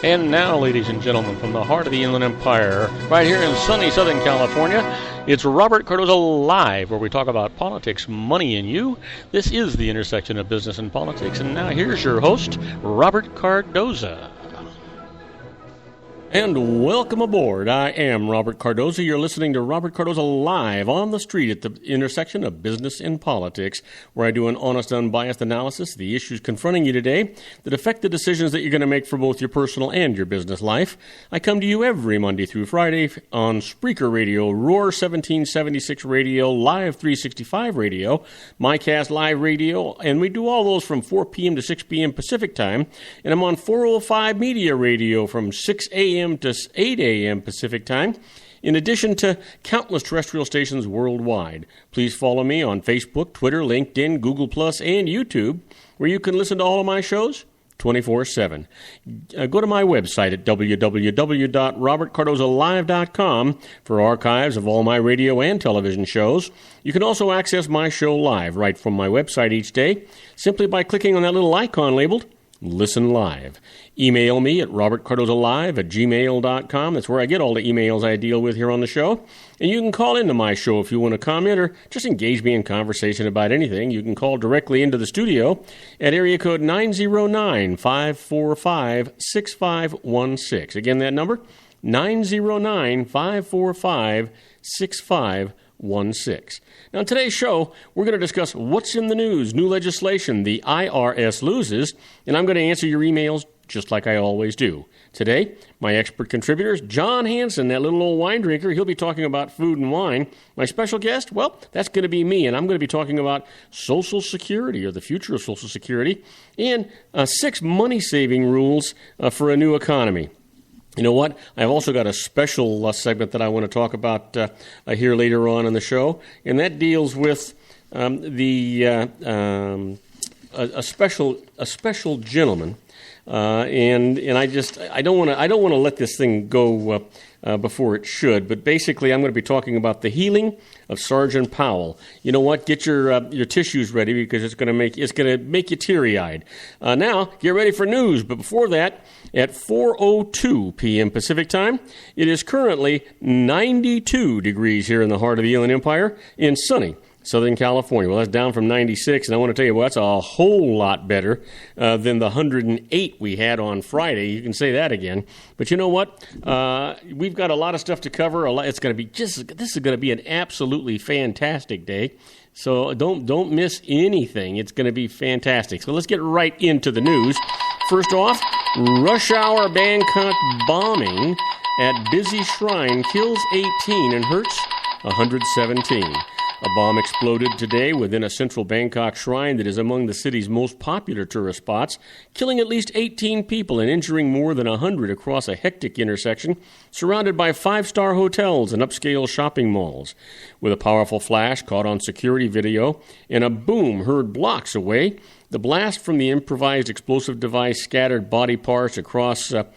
And now, ladies and gentlemen, from the heart of the Inland Empire, right here in sunny Southern California, it's Robert Cardoza Live, where we talk about politics, money, and you. This is the intersection of business and politics. And now here's your host, Robert Cardoza. And welcome aboard. I am Robert Cardoza. You're listening to Robert Cardoza Live on the street at the intersection of business and politics, where I do an honest, unbiased analysis of the issues confronting you today that affect the decisions that you're going to make for both your personal and your business life. I come to you every Monday through Friday on Spreaker Radio, Roar 1776 Radio, Live 365 Radio, MyCast Live Radio, and we do all those from 4 p.m. to 6 p.m. Pacific Time. And I'm on 405 Media Radio from 6 a.m. to 8 a.m. Pacific Time, in addition to countless terrestrial stations worldwide. Please follow me on Facebook, Twitter, LinkedIn, Google+, and YouTube, where you can listen to all of my shows 24/7. Go to my website at www.robertcardozalive.com for archives of all my radio and television shows. You can also access my show live right from my website each day, simply by clicking on that little icon labeled Listen Live. Email me at robertcardozalive@gmail.com. That's where I get all the emails I deal with here on the show. And you can call into my show if you want to comment or just engage me in conversation about anything. You can call directly into the studio at area code 909-545-6516. Again, that number, 909-545-6516. Now, in today's show, we're going to discuss what's in the news, new legislation, the IRS loses, and I'm going to answer your emails just like I always do. Today, my expert contributors, John Hanson, that little old wine drinker, he'll be talking about food and wine. My special guest, well, that's going to be me, and I'm going to be talking about Social Security, or the future of Social Security, and 6 money-saving rules for a new economy. You know what? I've also got a special segment that I want to talk about here later on in the show, and that deals with a special gentleman, and I don't want to let this thing go before it should. But basically, I'm going to be talking about the healing of Sergeant Powell. You know what? Get your tissues ready, because it's going to make you teary-eyed. Now, get ready for news. But before that, at 4:02 p.m. Pacific Time, it is currently 92 degrees here in the heart of the Inland Empire in sunny Southern California. Well, that's down from 96, and I want to tell you, well, that's a whole lot better than the 108 we had on Friday. You can say that again. But you know what? We've got a lot of stuff to cover. This is going to be an absolutely fantastic day. So don't miss anything. It's going to be fantastic. So let's get right into the news. First off, rush hour Bangkok bombing at busy shrine kills 18 and hurts 117. A bomb exploded today within a central Bangkok shrine that is among the city's most popular tourist spots, killing at least 18 people and injuring more than 100 across a hectic intersection surrounded by 5-star hotels and upscale shopping malls. With a powerful flash caught on security video and a boom heard blocks away, the blast from the improvised explosive device scattered body parts across a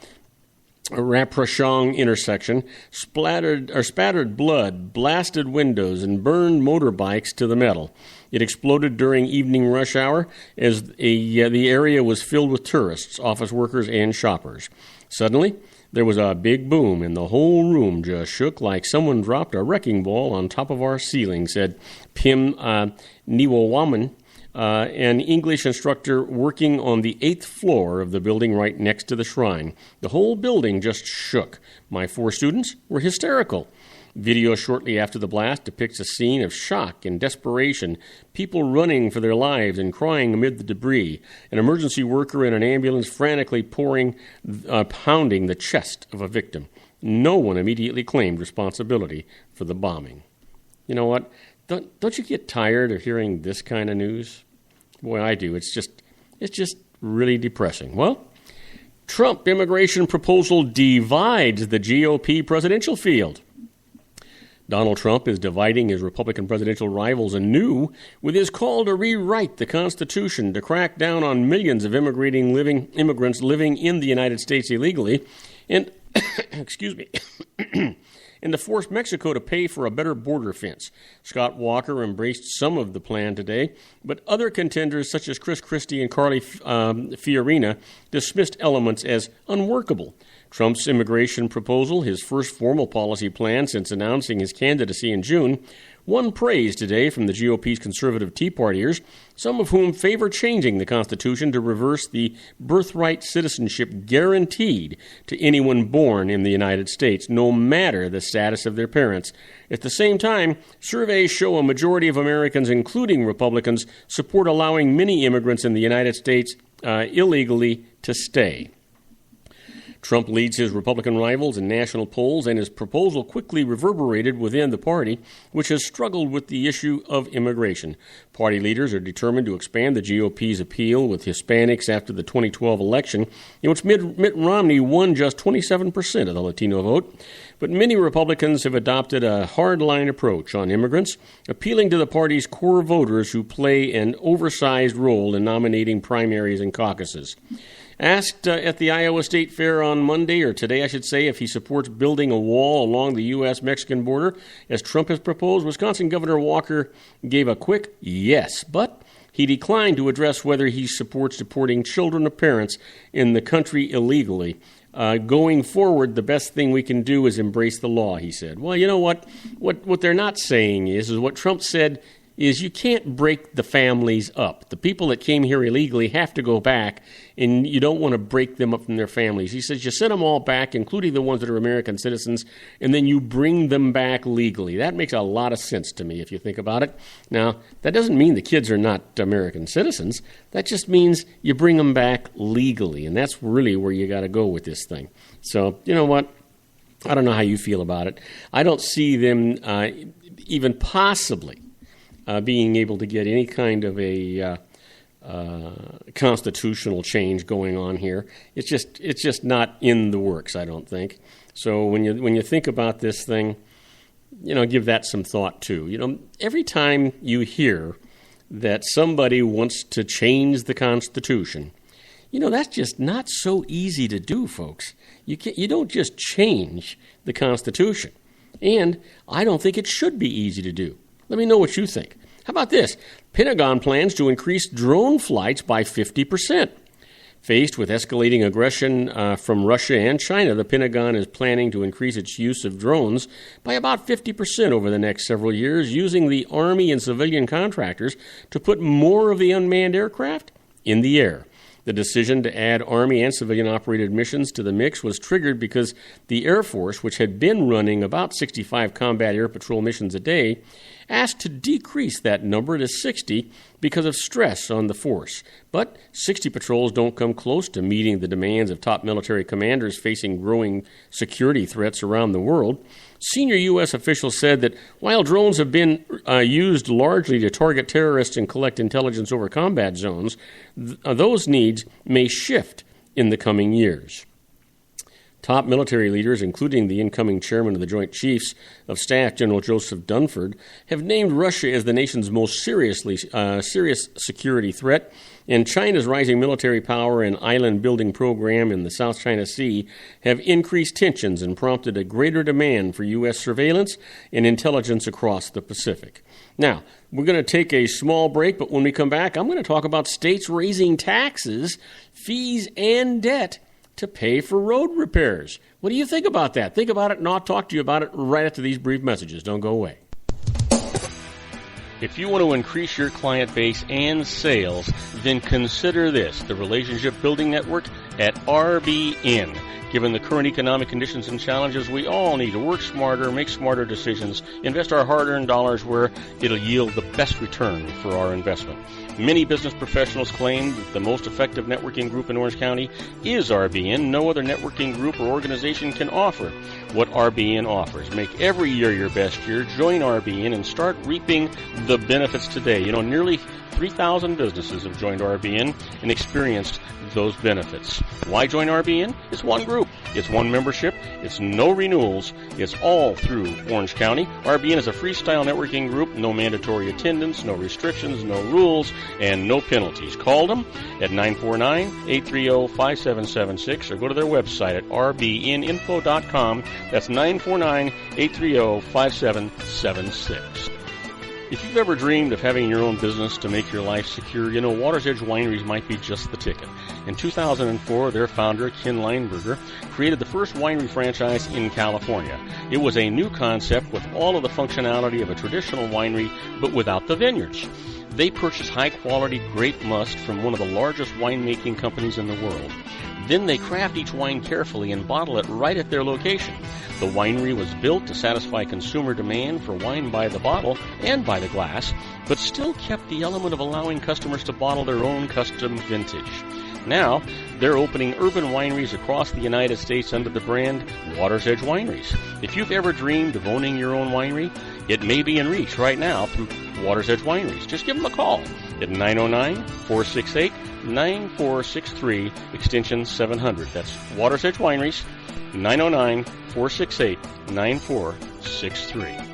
Raprashong intersection, spattered blood, blasted windows, and burned motorbikes to the metal. It exploded during evening rush hour as the area was filled with tourists, office workers, and shoppers. Suddenly, there was a big boom, and the whole room just shook like someone dropped a wrecking ball on top of our ceiling, said Pim Niwawaman, an English instructor working on the 8th floor of the building right next to the shrine. The whole building just shook. My 4 students were hysterical. Video shortly after the blast depicts a scene of shock and desperation, people running for their lives and crying amid the debris, an emergency worker in an ambulance frantically pounding the chest of a victim. No one immediately claimed responsibility for the bombing. You know what? Don't you get tired of hearing this kind of news? Boy, I do. It's just really depressing. Well, Trump immigration proposal divides the GOP presidential field. Donald Trump is dividing his Republican presidential rivals anew with his call to rewrite the Constitution to crack down on millions of immigrants living in the United States illegally, and excuse me, and to force Mexico to pay for a better border fence. Scott Walker embraced some of the plan today, but other contenders such as Chris Christie and Carly Fiorina dismissed elements as unworkable. Trump's immigration proposal, his first formal policy plan since announcing his candidacy in June, won praise today from the GOP's conservative Tea Partiers, some of whom favor changing the Constitution to reverse the birthright citizenship guaranteed to anyone born in the United States, no matter the status of their parents. At the same time, surveys show a majority of Americans, including Republicans, support allowing many immigrants in the United States illegally to stay. Trump leads his Republican rivals in national polls, and his proposal quickly reverberated within the party, which has struggled with the issue of immigration. Party leaders are determined to expand the GOP's appeal with Hispanics after the 2012 election, in which Mitt Romney won just 27% of the Latino vote. But many Republicans have adopted a hardline approach on immigrants, appealing to the party's core voters who play an oversized role in nominating primaries and caucuses. Asked at the Iowa State Fair on Monday, or today I should say, if he supports building a wall along the U.S.-Mexican border, as Trump has proposed, Wisconsin Governor Walker gave a quick yes, but he declined to address whether he supports deporting children of parents in the country illegally. Going forward, the best thing we can do is embrace the law, he said. Well, you know what? What they're not saying is what Trump said is you can't break the families up. The people that came here illegally have to go back, and you don't want to break them up from their families. He says you send them all back, including the ones that are American citizens, and then you bring them back legally. That makes a lot of sense to me if you think about it. Now, that doesn't mean the kids are not American citizens. That just means you bring them back legally, and that's really where you got to go with this thing. So, you know what? I don't know how you feel about it. I don't see them even possibly being able to get any kind of a constitutional change going on here. It's just not in the works, I don't think. So when you think about this thing, give that some thought too. Every time you hear that somebody wants to change the Constitution, that's just not so easy to do, folks. You don't just change the Constitution, and I don't think it should be easy to do. Let me know what you think. How about this? Pentagon plans to increase drone flights by 50%. Faced with escalating aggression from Russia and China, the Pentagon is planning to increase its use of drones by about 50% over the next several years, using the Army and civilian contractors to put more of the unmanned aircraft in the air. The decision to add Army and civilian-operated missions to the mix was triggered because the Air Force, which had been running about 65 combat air patrol missions a day, asked to decrease that number to 60 because of stress on the force. But 60 patrols don't come close to meeting the demands of top military commanders facing growing security threats around the world. Senior U.S. officials said that while drones have been used largely to target terrorists and collect intelligence over combat zones, those needs may shift in the coming years. Top military leaders, including the incoming chairman of the Joint Chiefs of Staff, General Joseph Dunford, have named Russia as the nation's most serious security threat, and China's rising military power and island-building program in the South China Sea have increased tensions and prompted a greater demand for U.S. surveillance and intelligence across the Pacific. Now, we're going to take a small break, but when we come back, I'm going to talk about states raising taxes, fees, and debt to pay for road repairs. What do you think about that? Think about it, and I'll talk to you about it right after these brief messages. Don't go away. If you want to increase your client base and sales, then consider this, the Relationship Building Network at RBN. Given the current economic conditions and challenges, we all need to work smarter, make smarter decisions, invest our hard-earned dollars where it'll yield the best return for our investment. Many business professionals claim that the most effective networking group in Orange County is RBN. No other networking group or organization can offer what RBN offers. Make every year your best year. Join RBN and start reaping the benefits today. Nearly 3,000 businesses have joined RBN and experienced those benefits. Why join RBN? It's one group. It's one membership. It's no renewals. It's all through Orange County. RBN is a freestyle networking group. No mandatory attendance, no restrictions, no rules, and no penalties. Call them at 949-830-5776 or go to their website at rbninfo.com. That's 949-830-5776. If you've ever dreamed of having your own business to make your life secure, you know Water's Edge Wineries might be just the ticket. In 2004, their founder, Ken Leinberger, created the first winery franchise in California. It was a new concept with all of the functionality of a traditional winery, but without the vineyards. They purchased high-quality grape must from one of the largest winemaking companies in the world. Then they craft each wine carefully and bottle it right at their location. The winery was built to satisfy consumer demand for wine by the bottle and by the glass, but still kept the element of allowing customers to bottle their own custom vintage. Now, they're opening urban wineries across the United States under the brand Water's Edge Wineries. If you've ever dreamed of owning your own winery, it may be in reach right now through Water's Edge Wineries. Just give them a call at 909-468-9463, extension 700. That's Water's Edge Wineries, 909-468-9463.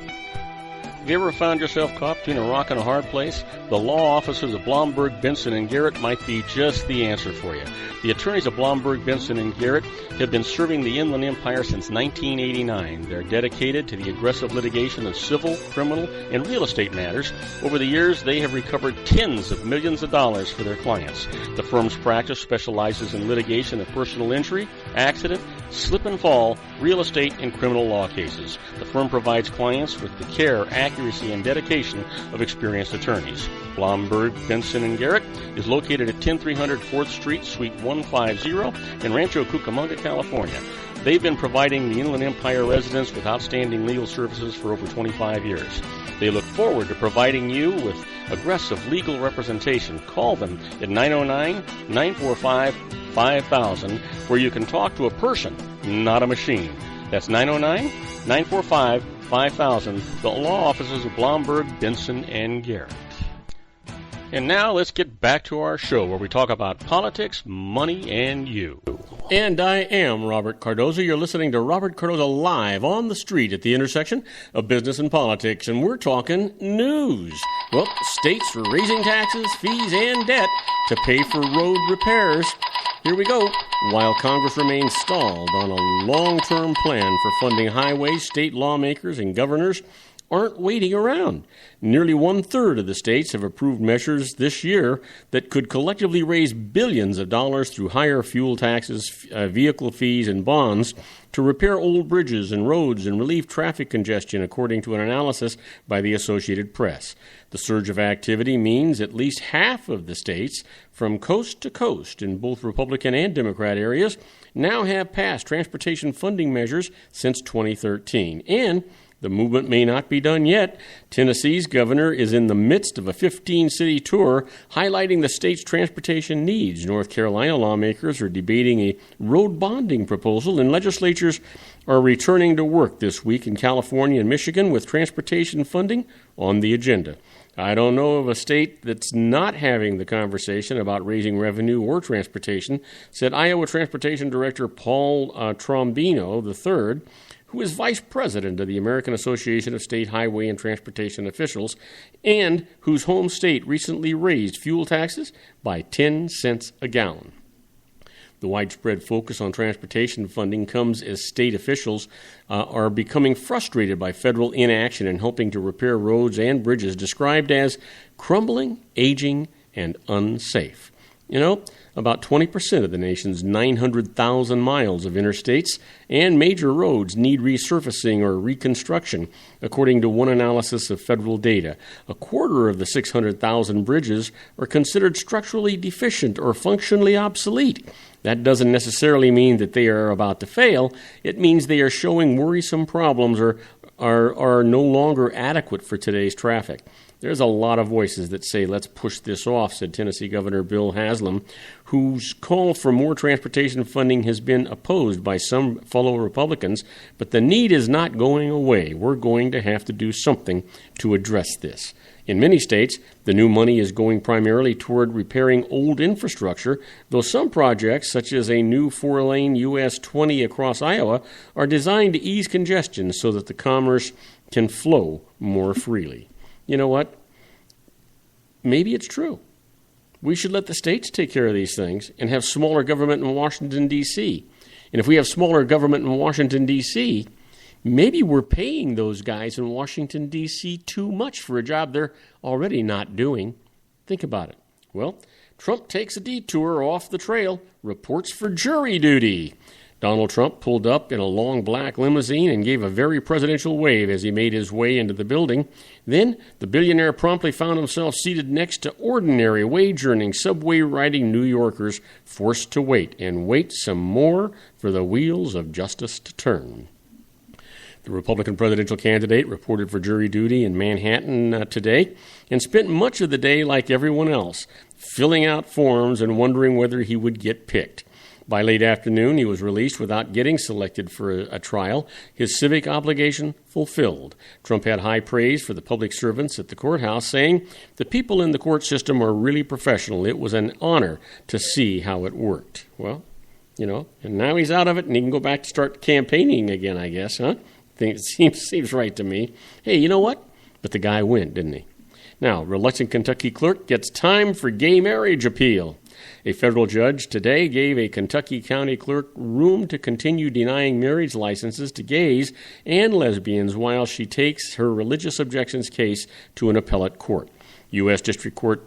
Have you ever found yourself caught between a rock and a hard place? The law offices of Blomberg, Benson, and Garrett might be just the answer for you. The attorneys of Blomberg, Benson, and Garrett have been serving the Inland Empire since 1989. They're dedicated to the aggressive litigation of civil, criminal, and real estate matters. Over the years, they have recovered tens of millions of dollars for their clients. The firm's practice specializes in litigation of personal injury, accident, slip and fall, real estate, and criminal law cases. The firm provides clients with the care, accuracy, and dedication of experienced attorneys. Blomberg, Benson, and Garrett is located at 10300 4th Street, Suite 150 in Rancho Cucamonga, California. They've been providing the Inland Empire residents with outstanding legal services for over 25 years. They look forward to providing you with aggressive legal representation. Call them at 909-945-5000, where you can talk to a person, not a machine. That's 909-945-5000, the law offices of Blomberg, Benson, and Garrett. And now let's get back to our show where we talk about politics, money, and you. And I am Robert Cardoza. You're listening to Robert Cardoza live on the street at the intersection of business and politics, and we're talking news. Well, states are raising taxes, fees, and debt to pay for road repairs. Here we go. While Congress remains stalled on a long-term plan for funding highways, state lawmakers and governors aren't waiting around. Nearly one-third of the states have approved measures this year that could collectively raise billions of dollars through higher fuel taxes, vehicle fees, and bonds to repair old bridges and roads and relieve traffic congestion, according to an analysis by the Associated Press. The surge of activity means at least half of the states, from coast to coast in both Republican and Democrat areas, now have passed transportation funding measures since 2013. And the movement may not be done yet. Tennessee's governor is in the midst of a 15-city tour highlighting the state's transportation needs. North Carolina lawmakers are debating a road bonding proposal, and legislatures are returning to work this week in California and Michigan with transportation funding on the agenda. I don't know of a state that's not having the conversation about raising revenue or transportation, said Iowa Transportation Director Paul Trombino III, who is vice president of the American Association of State Highway and Transportation Officials, and whose home state recently raised fuel taxes by 10 cents a gallon. The widespread focus on transportation funding comes as state officials are becoming frustrated by federal inaction in helping to repair roads and bridges described as crumbling, aging, and unsafe. You know, about 20% of the nation's 900,000 miles of interstates and major roads need resurfacing or reconstruction, according to one analysis of federal data. A quarter of the 600,000 bridges are considered structurally deficient or functionally obsolete. That doesn't necessarily mean that they are about to fail. It means they are showing worrisome problems or are no longer adequate for today's traffic. There's a lot of voices that say, let's push this off, said Tennessee Governor Bill Haslam, whose call for more transportation funding has been opposed by some fellow Republicans, but the need is not going away. We're going to have to do something to address this. In many states, the new money is going primarily toward repairing old infrastructure, though some projects, such as a new 4-lane US 20 across Iowa, are designed to ease congestion so that the commerce can flow more freely. You know what? Maybe it's true. We should let the states take care of these things and have smaller government in Washington, D.C. And if we have smaller government in Washington, D.C., maybe we're paying those guys in Washington, D.C. too much for a job they're already not doing. Think about it. Well, Trump takes a detour off the trail, reports for jury duty. Donald Trump pulled up in a long black limousine and gave a very presidential wave as he made his way into the building. Then, the billionaire promptly found himself seated next to ordinary, wage-earning, subway-riding New Yorkers forced to wait, and wait some more for the wheels of justice to turn. The Republican presidential candidate reported for jury duty in Manhattan today and spent much of the day like everyone else, filling out forms and wondering whether he would get picked. By late afternoon, he was released without getting selected for a trial, his civic obligation fulfilled. Trump had high praise for the public servants at the courthouse, saying, "The people in the court system are really professional. It was an honor to see how it worked." Well, and now he's out of it and he can go back to start campaigning again, I guess, huh? It seems right to me. Hey, you know what? But the guy went, didn't he? Now, reluctant Kentucky clerk gets time for gay marriage appeal. A federal judge today gave a Kentucky county clerk room to continue denying marriage licenses to gays and lesbians while she takes her religious objections case to an appellate court. U.S. District Court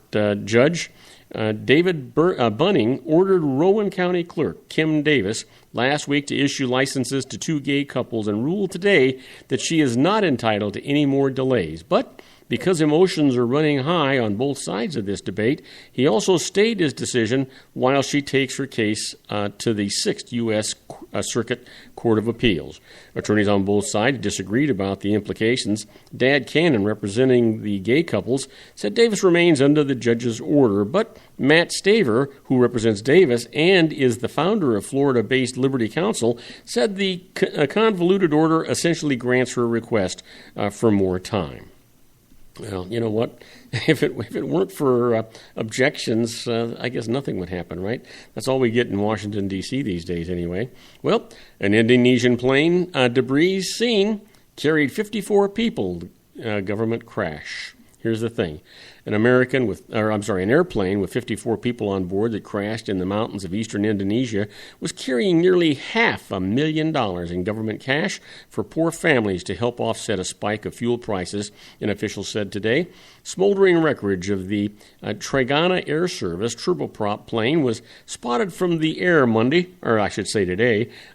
Judge David Bunning ordered Rowan County Clerk Kim Davis last week to issue licenses to 2 gay couples and ruled today that she is not entitled to any more delays. But because emotions are running high on both sides of this debate, he also stayed his decision while she takes her case to the 6th U.S. Circuit Court of Appeals. Attorneys on both sides disagreed about the implications. Dad Cannon, representing the gay couples, said Davis remains under the judge's order, but Matt Staver, who represents Davis and is the founder of Florida-based Liberty Counsel, said the convoluted order essentially grants her request for more time. Well, you know what? If it weren't for objections, I guess nothing would happen, right? That's all we get in Washington, D.C. these days anyway. Well, an Indonesian plane debris seen carried 54 people, government crash. Here's the thing. An airplane with 54 people on board that crashed in the mountains of eastern Indonesia was carrying nearly $500,000 in government cash for poor families to help offset a spike of fuel prices, an official said today. Smoldering wreckage of the Trigana Air Service turboprop plane was spotted from the air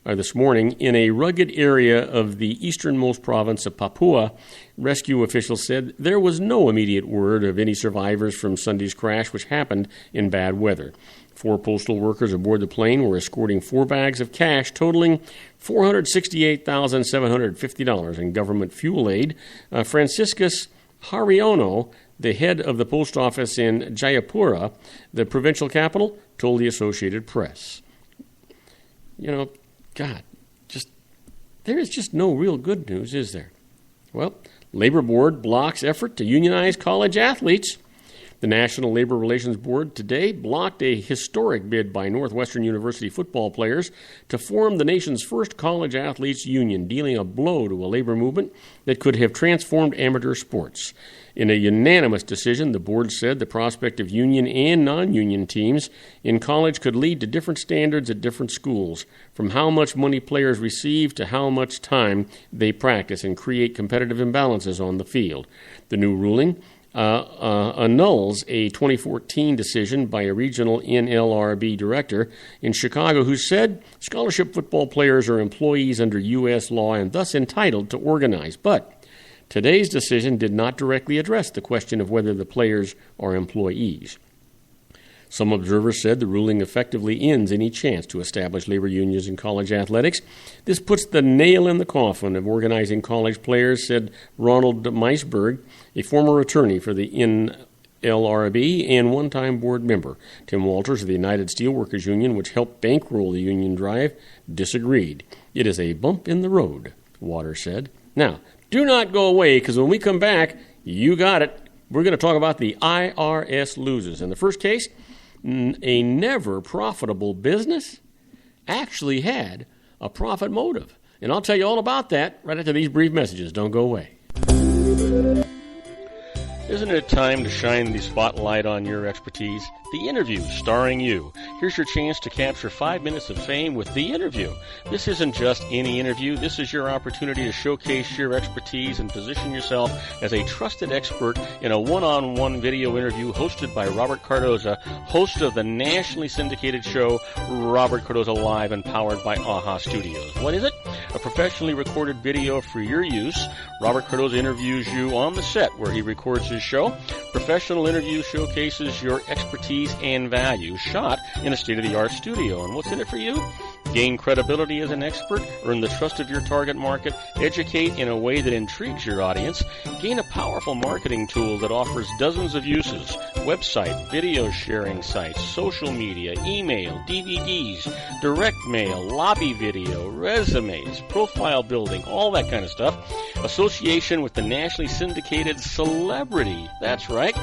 this morning, in a rugged area of the easternmost province of Papua. Rescue officials said there was no immediate word of any survivors from Sunday's crash, which happened in bad weather. 4 postal workers aboard the plane were escorting 4 bags of cash totaling $468,750 in government fuel aid. Franciscus Haryono, the head of the post office in Jayapura, the provincial capital, told the Associated Press. There is just no real good news, is there? Well, Labor Board blocks effort to unionize college athletes. The National Labor Relations Board today blocked a historic bid by Northwestern University football players to form the nation's first college athletes union, dealing a blow to a labor movement that could have transformed amateur sports. In a unanimous decision, the board said the prospect of union and non-union teams in college could lead to different standards at different schools, from how much money players receive to how much time they practice, and create competitive imbalances on the field. The new ruling annuls a 2014 decision by a regional NLRB director in Chicago who said scholarship football players are employees under U.S. law and thus entitled to organize. But today's decision did not directly address the question of whether the players are employees. Some observers said the ruling effectively ends any chance to establish labor unions in college athletics. This puts the nail in the coffin of organizing college players, said Ronald Meisberg, a former attorney for the NLRB and one-time board member. Tim Walters of the United Steelworkers Union, which helped bankroll the union drive, disagreed. It is a bump in the road, Waters said. Now, do not go away, because when we come back, you got it. we're going to talk about the IRS losers. In the first case, a never profitable business actually had a profit motive. And I'll tell you all about that right after these brief messages. Don't go away. Isn't it time to shine the spotlight on your expertise? The Interview, starring you. Here's your chance to capture 5 minutes of fame with The Interview. This isn't just any interview. This is your opportunity to showcase your expertise and position yourself as a trusted expert in a one-on-one video interview hosted by Robert Cardoza, host of the nationally syndicated show Robert Cardoza Live and powered by AHA Studios. What is it? A professionally recorded video for your use. Robert Cardoza interviews you on the set where he records his show. Professional interview showcases your expertise and value, shot in a state-of-the-art studio. And what's in it for you? Gain credibility as an expert, earn the trust of your target market, educate in a way that intrigues your audience, gain a powerful marketing tool that offers dozens of uses, website, video sharing sites, social media, email, DVDs, direct mail, lobby video, resumes, profile building, all that kind of stuff. Association with the nationally syndicated celebrity. That's right.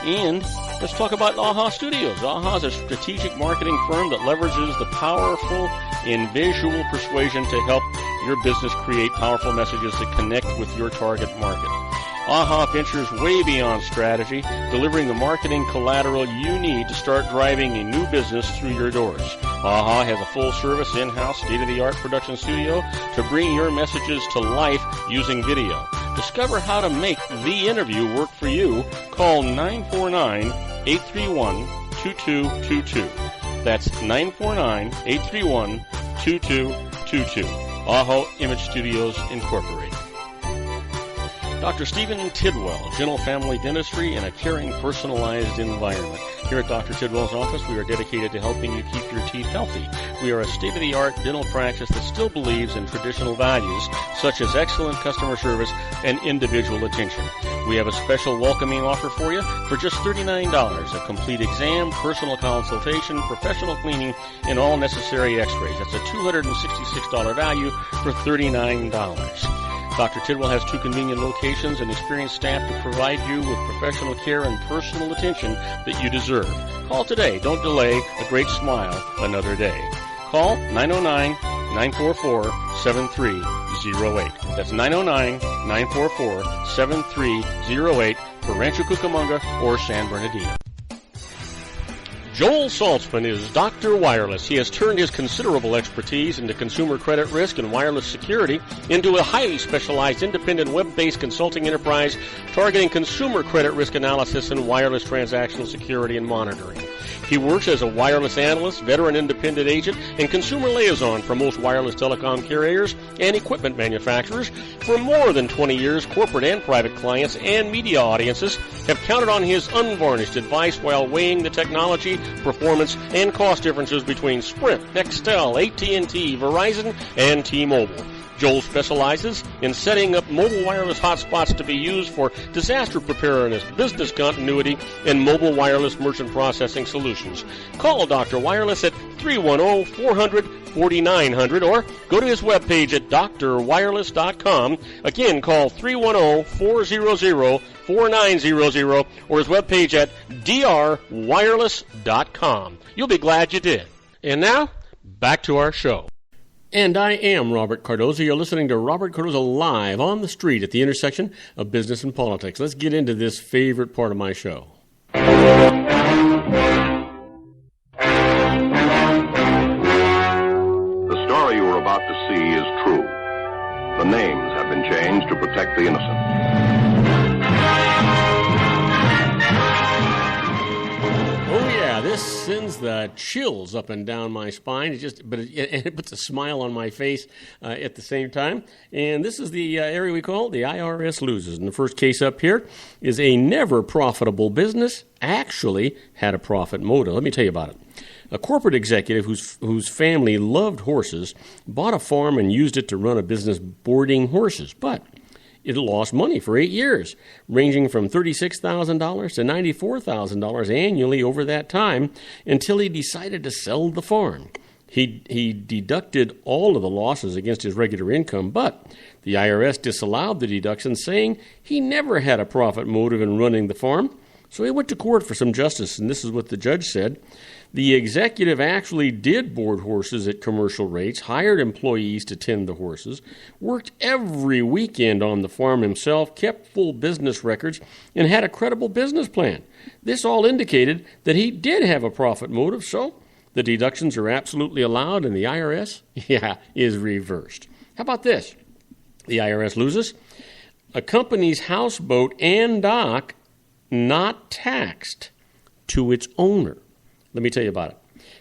And let's talk about AHA Studios. AHA is a strategic marketing firm that leverages the powerful and visual persuasion to help your business create powerful messages that connect with your target market. AHA ventures way beyond strategy, delivering the marketing collateral you need to start driving a new business through your doors. AHA has a full-service, in-house, state-of-the-art production studio to bring your messages to life using video. Discover how to make The Interview work for you. Call 949-831-2222. That's 949-831-2222. AHA Image Studios, Incorporated. Dr. Stephen Tidwell, Gentle Family Dentistry in a caring, personalized environment. Here at Dr. Tidwell's office, we are dedicated to helping you keep your teeth healthy. We are a state-of-the-art dental practice that still believes in traditional values, such as excellent customer service and individual attention. We have a special welcoming offer for you for just $39, a complete exam, personal consultation, professional cleaning, and all necessary x-rays. That's a $266 value for $39. Dr. Tidwell has 2 convenient locations and experienced staff to provide you with professional care and personal attention that you deserve. Call today. Don't delay. A great smile another day. Call 909-944-7308. That's 909-944-7308 for Rancho Cucamonga or San Bernardino. Joel Saltzman is Dr. Wireless. He has turned his considerable expertise into consumer credit risk and wireless security into a highly specialized independent web-based consulting enterprise targeting consumer credit risk analysis and wireless transactional security and monitoring. He works as a wireless analyst, veteran independent agent, and consumer liaison for most wireless telecom carriers and equipment manufacturers. For more than 20 years, corporate and private clients and media audiences have counted on his unvarnished advice while weighing the technology, performance, and cost differences between Sprint, Nextel, AT&T, Verizon, and T-Mobile. Joel specializes in setting up mobile wireless hotspots to be used for disaster preparedness, business continuity, and mobile wireless merchant processing solutions. Call Dr. Wireless at 310-400-4900 or go to his webpage at drwireless.com. Again, call 310-400-4900 or his webpage at drwireless.com. You'll be glad you did. And now, back to our show. And I am Robert Cardoza. You're listening to Robert Cardoza Live on the street at the intersection of business and politics. Let's get into this favorite part of my show. The story you are about to see is true. The names have been changed to protect the innocent. Oh yeah, this sends the chills up and down my spine. It puts a smile on my face at the same time. And this is the area we call the IRS losers. And the first case up here is a never profitable business actually had a profit motive. Let me tell you about it. A corporate executive whose family loved horses bought a farm and used it to run a business boarding horses, but it lost money for 8 years, ranging from $36,000 to $94,000 annually over that time until he decided to sell the farm. He deducted all of the losses against his regular income, but the IRS disallowed the deduction, saying he never had a profit motive in running the farm. So he went to court for some justice, and this is what the judge said. The executive actually did board horses at commercial rates, hired employees to tend the horses, worked every weekend on the farm himself, kept full business records, and had a credible business plan. This all indicated that he did have a profit motive, so the deductions are absolutely allowed, and the IRS, is reversed. How about this? The IRS loses. A company's houseboat and dock not taxed to its owner. Let me tell you about it.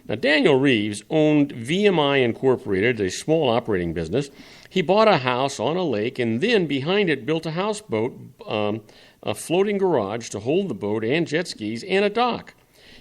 Now, Daniel Reeves owned VMI Incorporated, a small operating business. He bought a house on a lake and then behind it built a houseboat, a floating garage to hold the boat and jet skis, and a dock.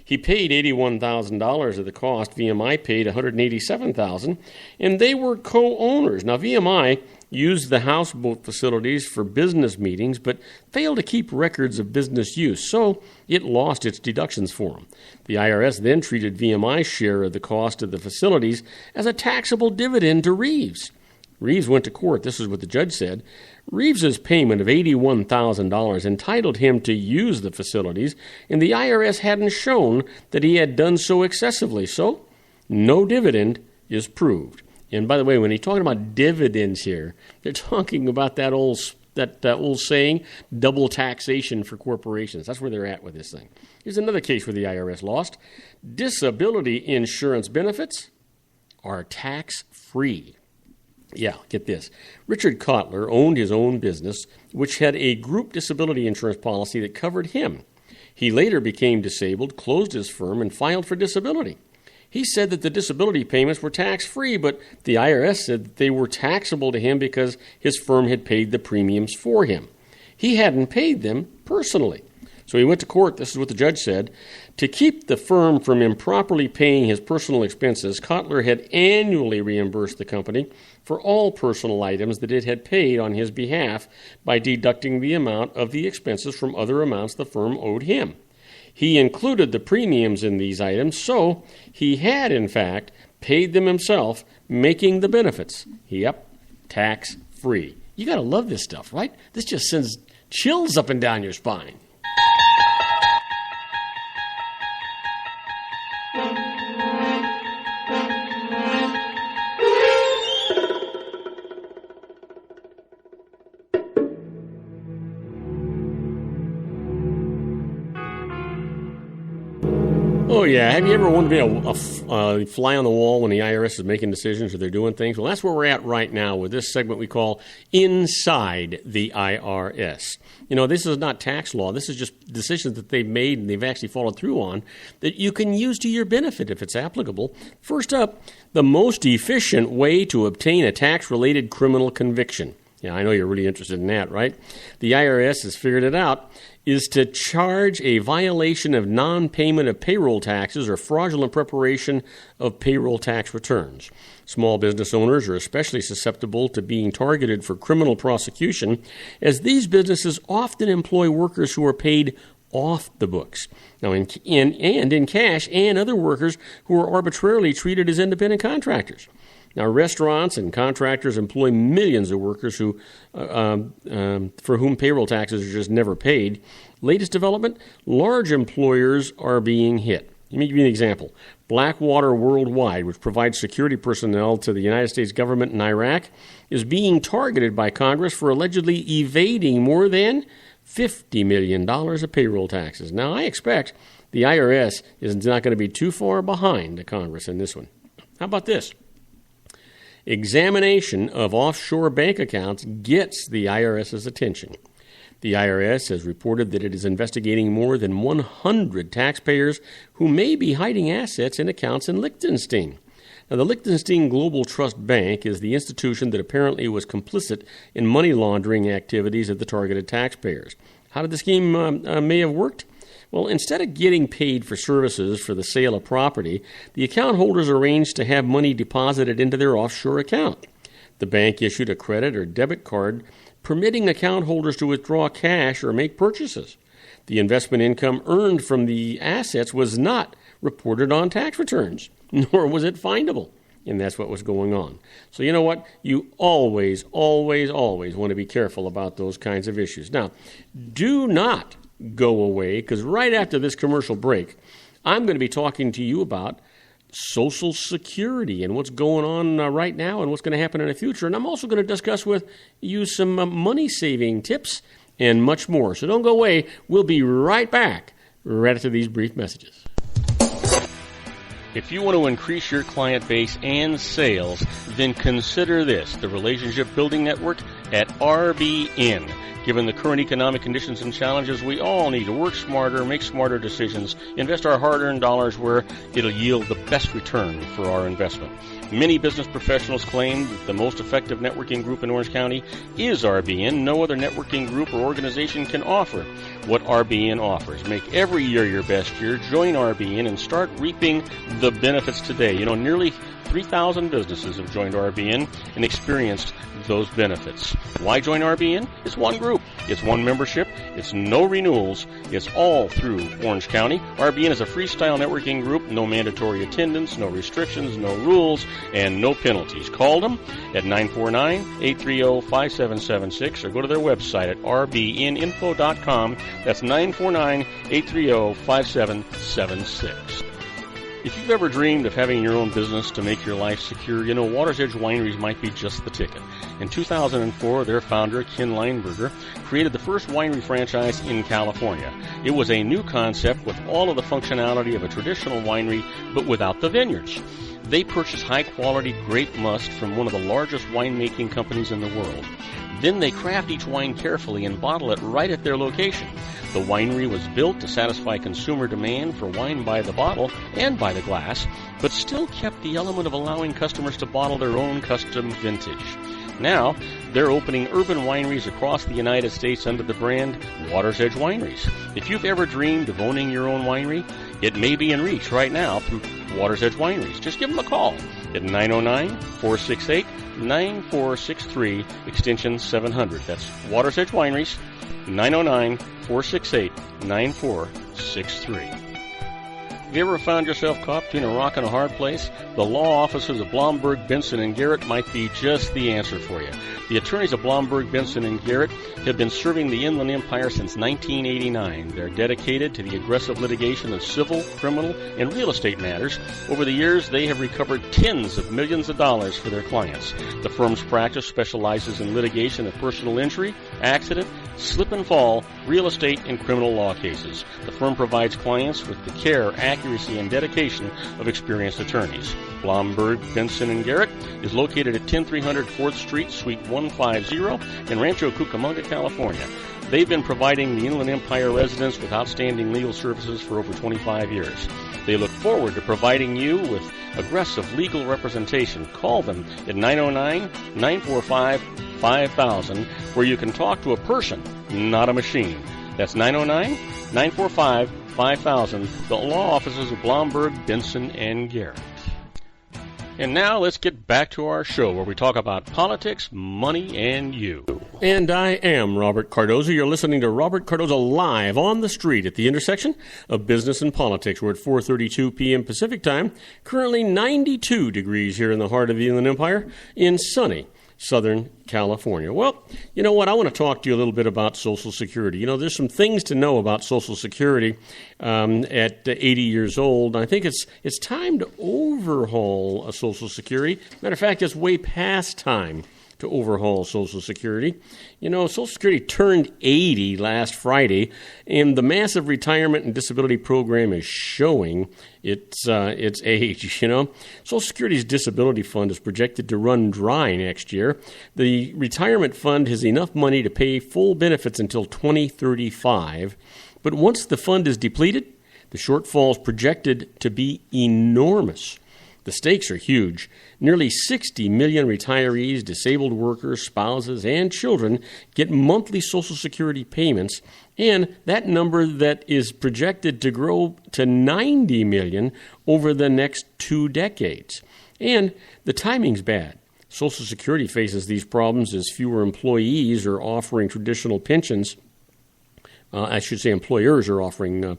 He paid $81,000 of the cost. VMI paid $187,000, and they were co-owners. Now, VMI used the houseboat facilities for business meetings, but failed to keep records of business use, so it lost its deductions for him. The IRS then treated VMI's share of the cost of the facilities as a taxable dividend to Reeves. Reeves went to court. This is what the judge said. Reeves's payment of $81,000 entitled him to use the facilities, and the IRS hadn't shown that he had done so excessively, so no dividend is proved. And by the way, when he's talking about dividends here, they're talking about that old saying, double taxation for corporations. That's where they're at with this thing. Here's another case where the IRS lost. Disability insurance benefits are tax-free. Yeah, get this. Richard Kotler owned his own business, which had a group disability insurance policy that covered him. He later became disabled, closed his firm, and filed for disability. He said that the disability payments were tax-free, but the IRS said that they were taxable to him because his firm had paid the premiums for him. He hadn't paid them personally. So he went to court. This is what the judge said. To keep the firm from improperly paying his personal expenses, Kotler had annually reimbursed the company for all personal items that it had paid on his behalf by deducting the amount of the expenses from other amounts the firm owed him. He included the premiums in these items, so he had, in fact, paid them himself, making the benefits. Yep, tax-free. You got to love this stuff, right? This just sends chills up and down your spine. Oh, yeah. Have you ever wanted to be a fly on the wall when the IRS is making decisions or they're doing things? Well, that's where we're at right now with this segment we call Inside the IRS. You know, this is not tax law. This is just decisions that they've made and they've actually followed through on that you can use to your benefit if it's applicable. First up, the most efficient way to obtain a tax-related criminal conviction. Yeah, I know you're really interested in that, right? The IRS has figured it out, is to charge a violation of non-payment of payroll taxes or fraudulent preparation of payroll tax returns. Small business owners are especially susceptible to being targeted for criminal prosecution, as these businesses often employ workers who are paid off the books. Now, in cash, and other workers who are arbitrarily treated as independent contractors. Now, restaurants and contractors employ millions of workers who, for whom payroll taxes are just never paid. Latest development, large employers are being hit. Let me give you an example. Blackwater Worldwide, which provides security personnel to the United States government in Iraq, is being targeted by Congress for allegedly evading more than $50 million of payroll taxes. Now, I expect the IRS is not going to be too far behind the Congress in this one. How about this? Examination of offshore bank accounts gets the IRS's attention. The IRS has reported that it is investigating more than 100 taxpayers who may be hiding assets in accounts in Liechtenstein. Now, the Liechtenstein Global Trust Bank is the institution that apparently was complicit in money laundering activities of the targeted taxpayers. How did the scheme may have worked? Well, instead of getting paid for services for the sale of property, the account holders arranged to have money deposited into their offshore account. The bank issued a credit or debit card permitting account holders to withdraw cash or make purchases. The investment income earned from the assets was not reported on tax returns, nor was it findable. And that's what was going on. So you know what? You always, always, always want to be careful about those kinds of issues. Now, do not go away, because right after this commercial break, I'm going to be talking to you about Social Security and what's going on right now and what's going to happen in the future. And I'm also going to discuss with you some money-saving tips and much more. So don't go away. We'll be right back right after these brief messages. If you want to increase your client base and sales, then consider this, the Relationship Building Network at RBN. Given the current economic conditions and challenges, we all need to work smarter, make smarter decisions, invest our hard-earned dollars where it'll yield the best return for our investment. Many business professionals claim that the most effective networking group in Orange County is RBN. No other networking group or organization can offer what RBN offers. Make every year your best year. Join RBN and start reaping the benefits today. You know, nearly 3,000 businesses have joined RBN and experienced those benefits. Why join RBN? It's one group. It's one membership. It's no renewals. It's all through Orange County. RBN is a freestyle networking group. No mandatory attendance, no restrictions, no rules, and no penalties. Call them at 949-830-5776 or go to their website at rbninfo.com. That's 949-830-5776. If you've ever dreamed of having your own business to make your life secure, you know Water's Edge Wineries might be just the ticket. In 2004, their founder, Ken Lineberger, created the first winery franchise in California. It was a new concept with all of the functionality of a traditional winery, but without the vineyards. They purchased high-quality grape must from one of the largest winemaking companies in the world. Then they craft each wine carefully and bottle it right at their location. The winery was built to satisfy consumer demand for wine by the bottle and by the glass, but still kept the element of allowing customers to bottle their own custom vintage. Now, they're opening urban wineries across the United States under the brand Water's Edge Wineries. If you've ever dreamed of owning your own winery, it may be in reach right now through Water's Edge Wineries. Just give them a call at 909-468-9463, extension 700. That's Water's Edge Wineries, 909-468-9463. Have you ever found yourself caught between a rock and a hard place? The law offices of Blomberg, Benson, and Garrett might be just the answer for you. The attorneys of Blomberg, Benson, and Garrett have been serving the Inland Empire since 1989. They're dedicated to the aggressive litigation of civil, criminal, and real estate matters. Over the years, they have recovered tens of millions of dollars for their clients. The firm's practice specializes in litigation of personal injury, accident, slip and fall, real estate, and criminal law cases. The firm provides clients with the care, accuracy, and dedication of experienced attorneys. Blomberg, Benson, and Garrett is located at 10300 4th Street, Suite 150 in Rancho Cucamonga, California. They've been providing the Inland Empire residents with outstanding legal services for over 25 years. They look forward to providing you with aggressive legal representation. Call them at 909-945-5000, where you can talk to a person, not a machine. That's 909-945-5000, the law offices of Blomberg, Benson, and Garrett. And now let's get back to our show where we talk about politics, money, and you. And I am Robert Cardoza. You're listening to Robert Cardoza live on the street at the intersection of business and politics. We're at 4:32 p.m. Pacific time. Currently 92 degrees here in the heart of the Inland Empire in sunny Southern California. Well, you know what? I want to talk to you a little bit about Social Security. You know, there's some things to know about Social Security at 80 years old. I think it's time to overhaul Social Security. Matter of fact, it's way past time to overhaul Social Security. You know, Social Security turned 80 last Friday, and the massive retirement and disability program is showing its age, you know. Social Security's disability fund is projected to run dry next year. The retirement fund has enough money to pay full benefits until 2035, but once the fund is depleted, the shortfall is projected to be enormous. The stakes are huge. Nearly 60 million retirees, disabled workers, spouses, and children get monthly Social Security payments, and that number that is projected to grow to 90 million over the next 2 decades. And the timing's bad. Social Security faces these problems as fewer employees are offering traditional pensions. I should say employers are offering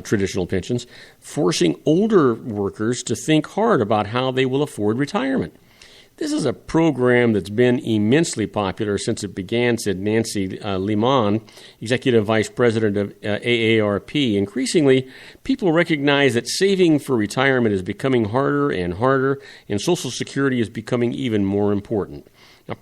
traditional pensions, forcing older workers to think hard about how they will afford retirement. This is a program that's been immensely popular since it began, said Nancy Lehman, Executive Vice President of AARP. Increasingly, people recognize that saving for retirement is becoming harder and harder, and Social Security is becoming even more important. Now,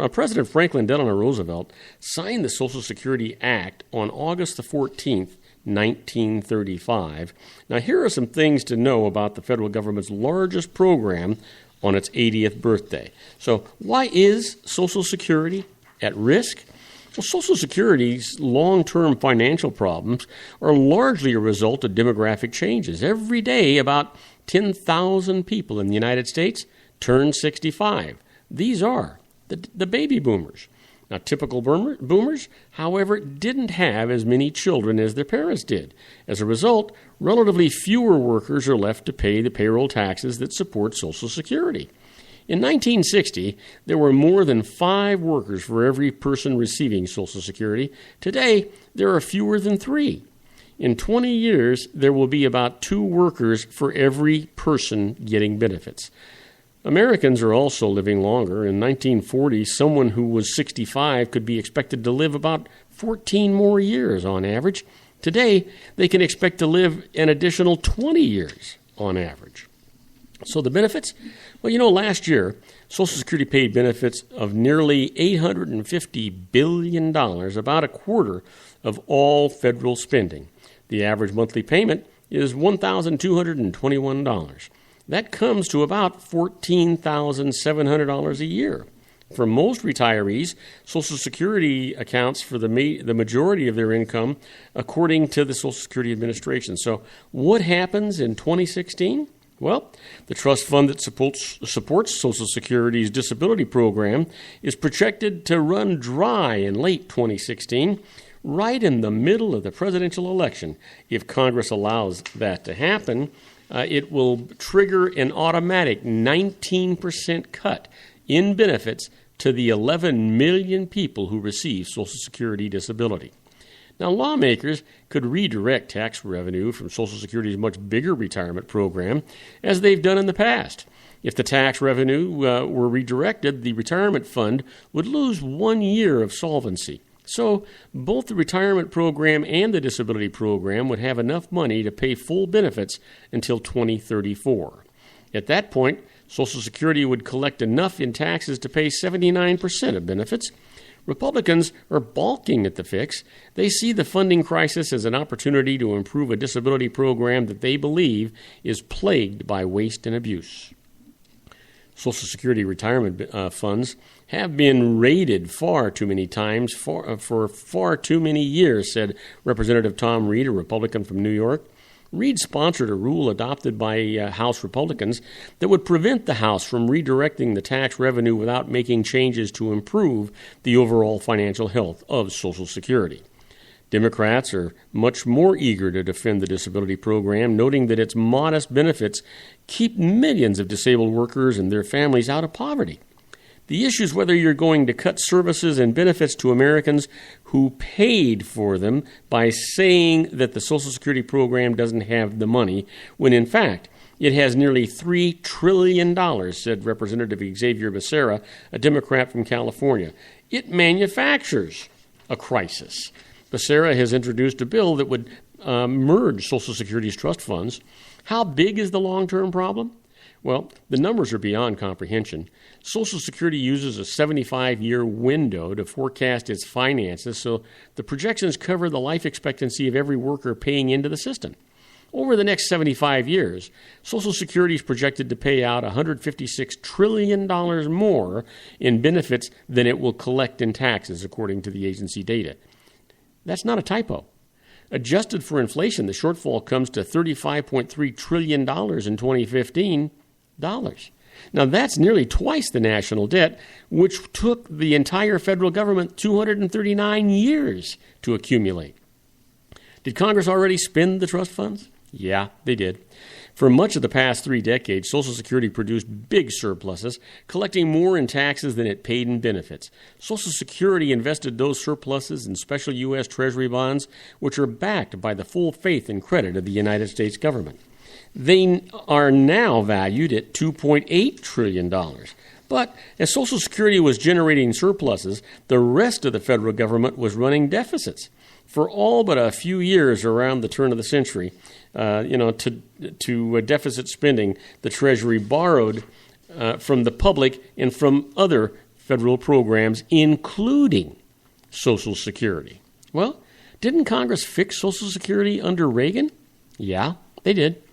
President Franklin Delano Roosevelt signed the Social Security Act on August the 14th, 1935. Now, here are some things to know about the federal government's largest program on its 80th birthday. So why is Social Security at risk? Well, Social Security's long-term financial problems are largely a result of demographic changes. Every day, about 10,000 people in the United States turn 65. These are the baby boomers. Now, typical boomers, however, didn't have as many children as their parents did. As a result, relatively fewer workers are left to pay the payroll taxes that support Social Security. In 1960, there were more than 5 workers for every person receiving Social Security. Today, there are fewer than 3. In 20 years, there will be about 2 workers for every person getting benefits. Americans are also living longer. In 1940, someone who was 65 could be expected to live about 14 more years on average. Today, they can expect to live an additional 20 years on average. So the benefits? Well, last year, Social Security paid benefits of nearly $850 billion, about a quarter of all federal spending. The average monthly payment is $1,221. That comes to about $14,700 a year. For most retirees, Social Security accounts for the majority of their income, according to the Social Security Administration. So what happens in 2016? Well, the trust fund that supports Social Security's disability program is projected to run dry in late 2016, right in the middle of the presidential election. If Congress allows that to happen, it will trigger an automatic 19% cut in benefits to the 11 million people who receive Social Security disability. Now, lawmakers could redirect tax revenue from Social Security's much bigger retirement program, as they've done in the past. If the tax revenue were redirected, the retirement fund would lose 1 year of solvency. So both the retirement program and the disability program would have enough money to pay full benefits until 2034. At that point, Social Security would collect enough in taxes to pay 79% of benefits. Republicans are balking at the fix. They see the funding crisis as an opportunity to improve a disability program that they believe is plagued by waste and abuse. Social Security retirement funds have been raided far too many times for far too many years, said Representative Tom Reed, a Republican from New York. Reed sponsored a rule adopted by House Republicans that would prevent the House from redirecting the tax revenue without making changes to improve the overall financial health of Social Security. Democrats are much more eager to defend the disability program, noting that its modest benefits keep millions of disabled workers and their families out of poverty. The issue is whether you're going to cut services and benefits to Americans who paid for them by saying that the Social Security program doesn't have the money, when in fact it has nearly $3 trillion, said Representative Xavier Becerra, a Democrat from California. It manufactures a crisis. Becerra has introduced a bill that would merge Social Security's trust funds. How big is the long-term problem? Well, the numbers are beyond comprehension. Social Security uses a 75-year window to forecast its finances, so the projections cover the life expectancy of every worker paying into the system. Over the next 75 years, Social Security is projected to pay out $156 trillion more in benefits than it will collect in taxes, according to the agency data. That's not a typo. Adjusted for inflation, the shortfall comes to $35.3 trillion in 2015. Now, that's nearly twice the national debt, which took the entire federal government 239 years to accumulate. Did Congress already spend the trust funds? Yeah, they did. For much of the past 3 decades, Social Security produced big surpluses, collecting more in taxes than it paid in benefits. Social Security invested those surpluses in special U.S. Treasury bonds, which are backed by the full faith and credit of the United States government. They are now valued at $2.8 trillion. But as Social Security was generating surpluses, the rest of the federal government was running deficits. For all but a few years around the turn of the century, to deficit spending, the Treasury borrowed from the public and from other federal programs, including Social Security. Well, didn't Congress fix Social Security under Reagan? Yeah, they did.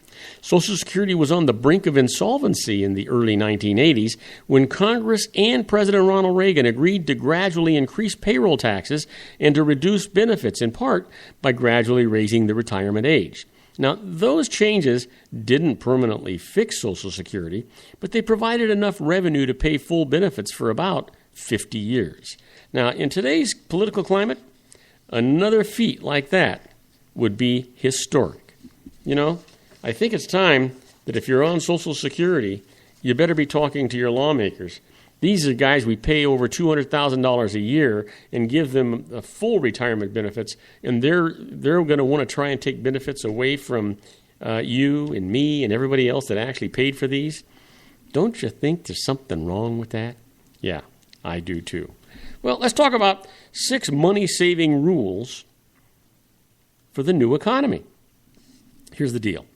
Social Security was on the brink of insolvency in the early 1980s when Congress and President Ronald Reagan agreed to gradually increase payroll taxes and to reduce benefits, in part by gradually raising the retirement age. Now, those changes didn't permanently fix Social Security, but they provided enough revenue to pay full benefits for about 50 years. Now, in today's political climate, another feat like that would be historic. I think it's time that if you're on Social Security, you better be talking to your lawmakers. These are guys we pay over $200,000 a year and give them full retirement benefits, and they're going to want to try and take benefits away from you and me and everybody else that actually paid for these. Don't you think there's something wrong with that? Yeah, I do too. Well, let's talk about 6 money-saving rules for the new economy. Here's the deal.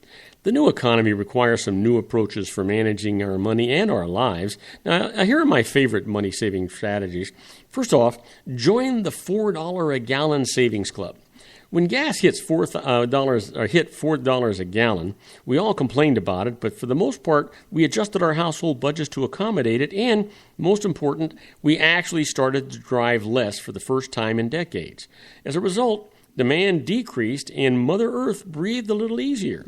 The new economy requires some new approaches for managing our money and our lives. Now, here are my favorite money-saving strategies. First off, join the $4 a gallon savings club. When gas hits $4 a gallon, we all complained about it, but for the most part, we adjusted our household budgets to accommodate it, and, most important, we actually started to drive less for the first time in decades. As a result, demand decreased, and Mother Earth breathed a little easier.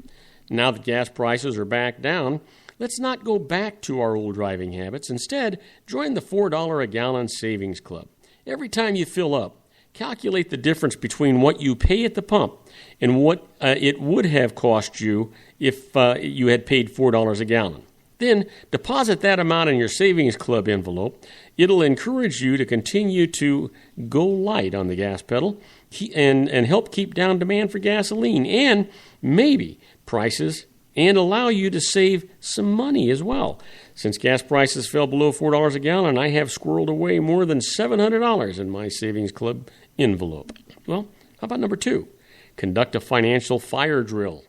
Now that gas prices are back down, let's not go back to our old driving habits. Instead, join the $4 a gallon savings club. Every time you fill up, calculate the difference between what you pay at the pump and what it would have cost you if you had paid $4 a gallon. Then deposit that amount in your savings club envelope. It'll encourage you to continue to go light on the gas pedal and help keep down demand for gasoline and maybe prices and allow you to save some money as well. Since gas prices fell below $4 a gallon, I have squirreled away more than $700 in my savings club envelope. Well, how about number 2? Conduct a financial fire drill.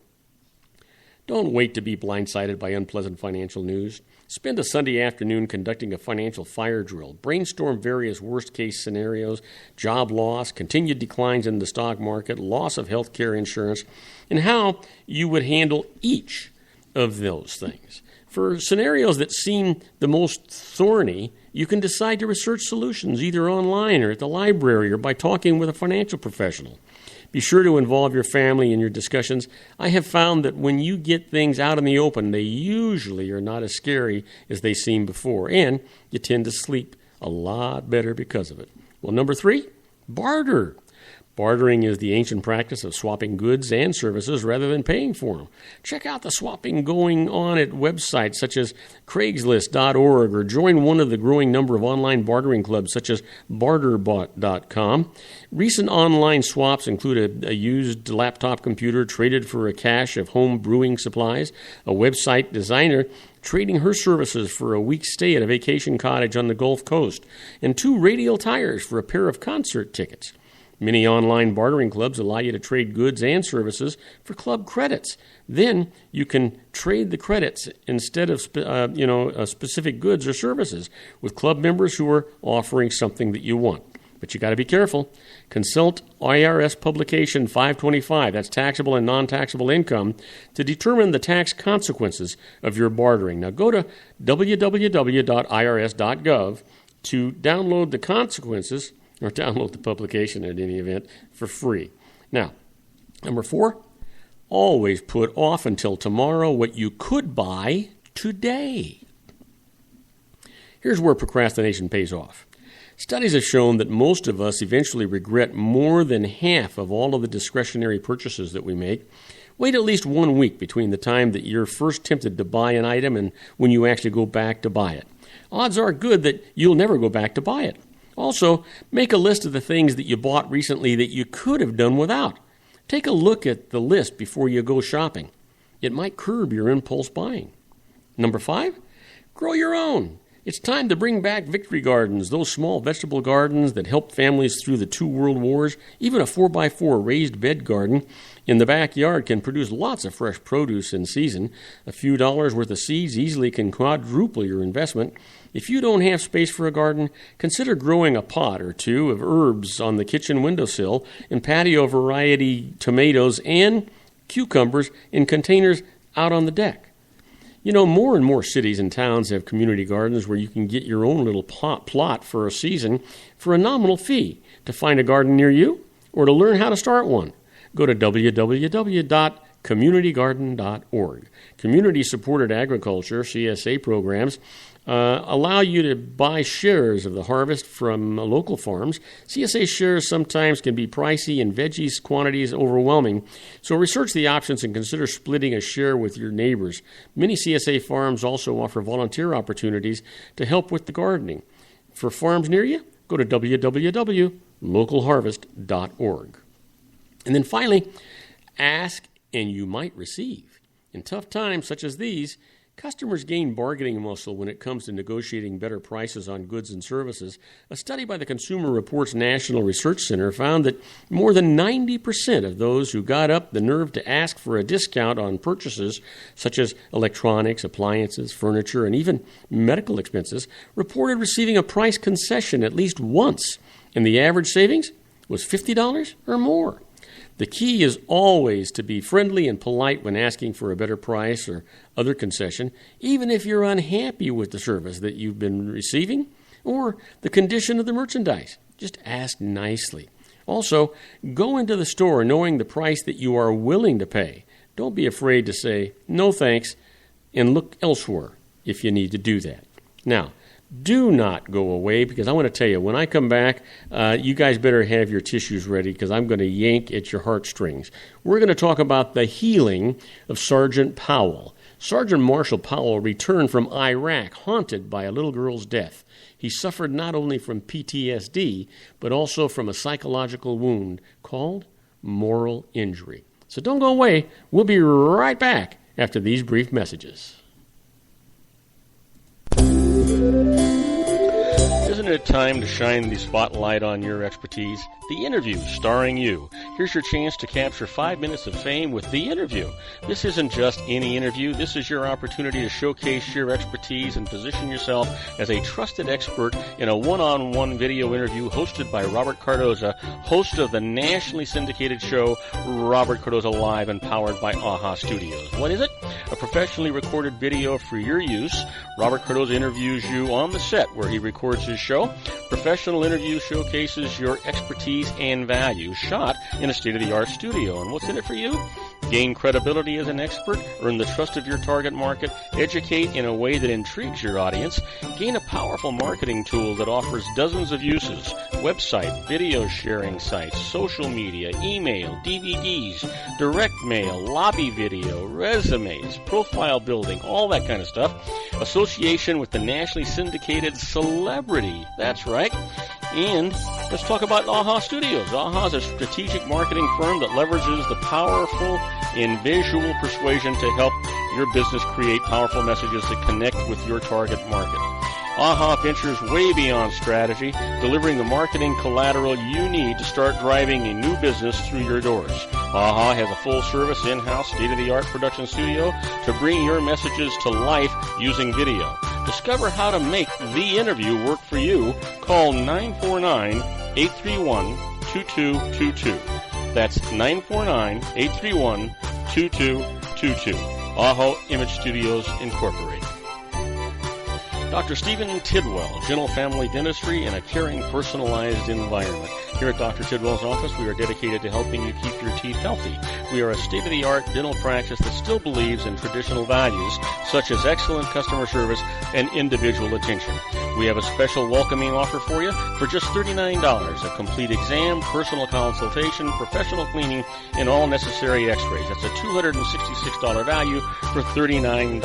Don't wait to be blindsided by unpleasant financial news. Spend a Sunday afternoon conducting a financial fire drill. Brainstorm various worst-case scenarios, job loss, continued declines in the stock market, loss of health care insurance, and how you would handle each of those things. For scenarios that seem the most thorny, you can decide to research solutions either online or at the library or by talking with a financial professional. Be sure to involve your family in your discussions. I have found that when you get things out in the open, they usually are not as scary as they seemed before, and you tend to sleep a lot better because of it. Well, number 3, barter. Bartering is the ancient practice of swapping goods and services rather than paying for them. Check out the swapping going on at websites such as Craigslist.org or join one of the growing number of online bartering clubs such as Barterbot.com. Recent online swaps include a used laptop computer traded for a cache of home brewing supplies, a website designer trading her services for a week's stay at a vacation cottage on the Gulf Coast, and 2 radial tires for a pair of concert tickets. Many online bartering clubs allow you to trade goods and services for club credits. Then you can trade the credits instead of specific goods or services with club members who are offering something that you want. But you got to be careful. Consult IRS Publication 525, that's taxable and non-taxable income, to determine the tax consequences of your bartering. Now go to www.irs.gov to download the consequences or download the publication at any event for free. Now, number 4, always put off until tomorrow what you could buy today. Here's where procrastination pays off. Studies have shown that most of us eventually regret more than half of all of the discretionary purchases that we make Wait at least 1 week between the time that you're first tempted to buy an item and when you actually go back to buy it. Odds are good that you'll never go back to buy it. Also, make a list of the things that you bought recently that you could have done without. Take a look at the list before you go shopping. It might curb your impulse buying. Number 5, grow your own. It's time to bring back victory gardens, those small vegetable gardens that helped families through the 2 world wars. Even a 4x4 raised bed garden in the backyard can produce lots of fresh produce in season. A few dollars worth of seeds easily can quadruple your investment. If you don't have space for a garden, consider growing a pot or 2 of herbs on the kitchen windowsill and patio variety tomatoes and cucumbers in containers out on the deck. You know, more and more cities and towns have community gardens where you can get your own little plot for a season for a nominal fee. To find a garden near you or to learn how to start one, go to www.communitygarden.org. Community-supported agriculture, CSA programs, allow you to buy shares of the harvest from local farms. CSA shares sometimes can be pricey and veggies quantities overwhelming, so research the options and consider splitting a share with your neighbors. Many CSA farms also offer volunteer opportunities to help with the gardening. For farms near you, go to www.localharvest.org. And then finally, ask and you might receive. In tough times such as these, customers gain bargaining muscle when it comes to negotiating better prices on goods and services. A study by the Consumer Reports National Research Center found that more than 90% of those who got up the nerve to ask for a discount on purchases such as electronics, appliances, furniture, and even medical expenses reported receiving a price concession at least once, and the average savings was $50 or more. The key is always to be friendly and polite when asking for a better price or other concession, even if you're unhappy with the service that you've been receiving or the condition of the merchandise. Just ask nicely. Also, go into the store knowing the price that you are willing to pay. Don't be afraid to say, no thanks, and look elsewhere if you need to do that. Now, do not go away, because I want to tell you, when I come back, you guys better have your tissues ready, because I'm going to yank at your heartstrings. We're going to talk about the healing of Sergeant Powell. Sergeant Marshall Powell returned from Iraq haunted by a little girl's death. He suffered not only from PTSD, but also from a psychological wound called moral injury. So don't go away. We'll be right back after these brief messages. Isn't it time to shine the spotlight on your expertise? The Interview, starring you. Here's your chance to capture 5 minutes of fame with The Interview. This isn't just any interview. This is your opportunity to showcase your expertise and position yourself as a trusted expert in a one-on-one video interview hosted by Robert Cardoza, host of the nationally syndicated show Robert Cardoza Live and powered by AHA Studios. What is it? A professionally recorded video for your use. Robert Cardoza interviews you on the set where he records his show. Professional interview showcases your expertise and value, shot in a state-of-the-art studio. And what's in it for you? Gain credibility as an expert, earn the trust of your target market, educate in a way that intrigues your audience, gain a powerful marketing tool that offers dozens of uses, website, video sharing sites, social media, email, DVDs, direct mail, lobby video, resumes, profile building, all that kind of stuff. Association with the nationally syndicated celebrity. That's right. And let's talk about AHA Studios. AHA is a strategic marketing firm that leverages the powerful and visual persuasion to help your business create powerful messages that connect with your target market. AHA ventures way beyond strategy, delivering the marketing collateral you need to start driving a new business through your doors. AHA has a full-service, in-house, state-of-the-art production studio to bring your messages to life using video. Discover how to make The Interview work for you. Call 949-831-2222. That's 949-831-2222. AHA Image Studios Incorporated. Dr. Stephen Tidwell, Gentle Family Dentistry in a caring, personalized environment. Here at Dr. Tidwell's office, we are dedicated to helping you keep your teeth healthy. We are a state-of-the-art dental practice that still believes in traditional values, such as excellent customer service and individual attention. We have a special welcoming offer for you for just $39, a complete exam, personal consultation, professional cleaning, and all necessary x-rays. That's a $266 value for $39.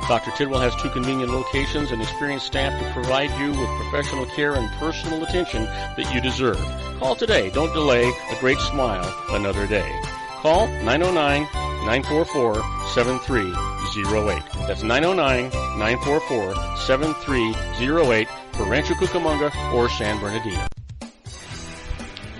Dr. Tidwell has 2 convenient locations and experienced staff to provide you with professional care and personal attention that you deserve. Call today. Don't delay. A great smile another day. Call 909-944-7308. That's 909-944-7308 for Rancho Cucamonga or San Bernardino.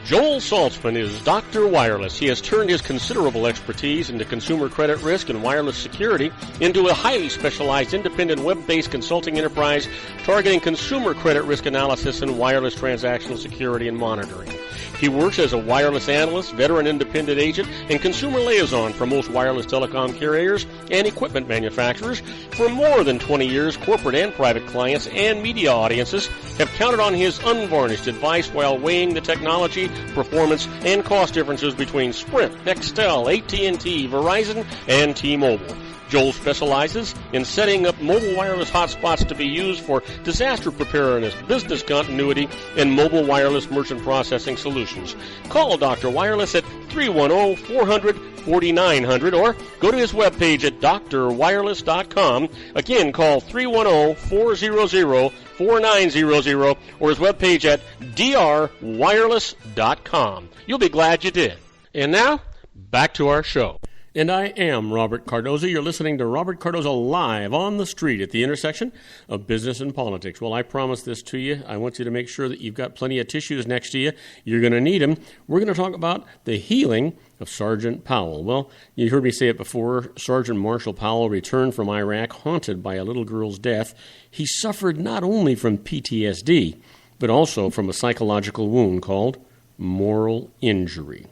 Joel Saltzman is Dr. Wireless. He has turned his considerable expertise into consumer credit risk and wireless security into a highly specialized independent web-based consulting enterprise targeting consumer credit risk analysis and wireless transactional security and monitoring. He works as a wireless analyst, veteran independent agent, and consumer liaison for most wireless telecom carriers and equipment manufacturers. For more than 20 years, corporate and private clients and media audiences have counted on his unvarnished advice while weighing the technology, performance, and cost differences between Sprint, Nextel, AT&T, Verizon, and T-Mobile. Joel specializes in setting up mobile wireless hotspots to be used for disaster preparedness, business continuity, and mobile wireless merchant processing solutions. Call Dr. Wireless at 310-400-4900 or go to his webpage at drwireless.com. Again, call 310-400-4900 or his webpage at drwireless.com. You'll be glad you did. And now, back to our show. And I am Robert Cardoza. You're listening to Robert Cardoza live on the street at the intersection of business and politics. Well, I promised this to you. I want you to make sure that you've got plenty of tissues next to you. You're going to need them. We're going to talk about the healing of Sergeant Powell. Well, you heard me say it before. Sergeant Marshall Powell returned from Iraq haunted by a little girl's death. He suffered not only from PTSD, but also from a psychological wound called moral injury.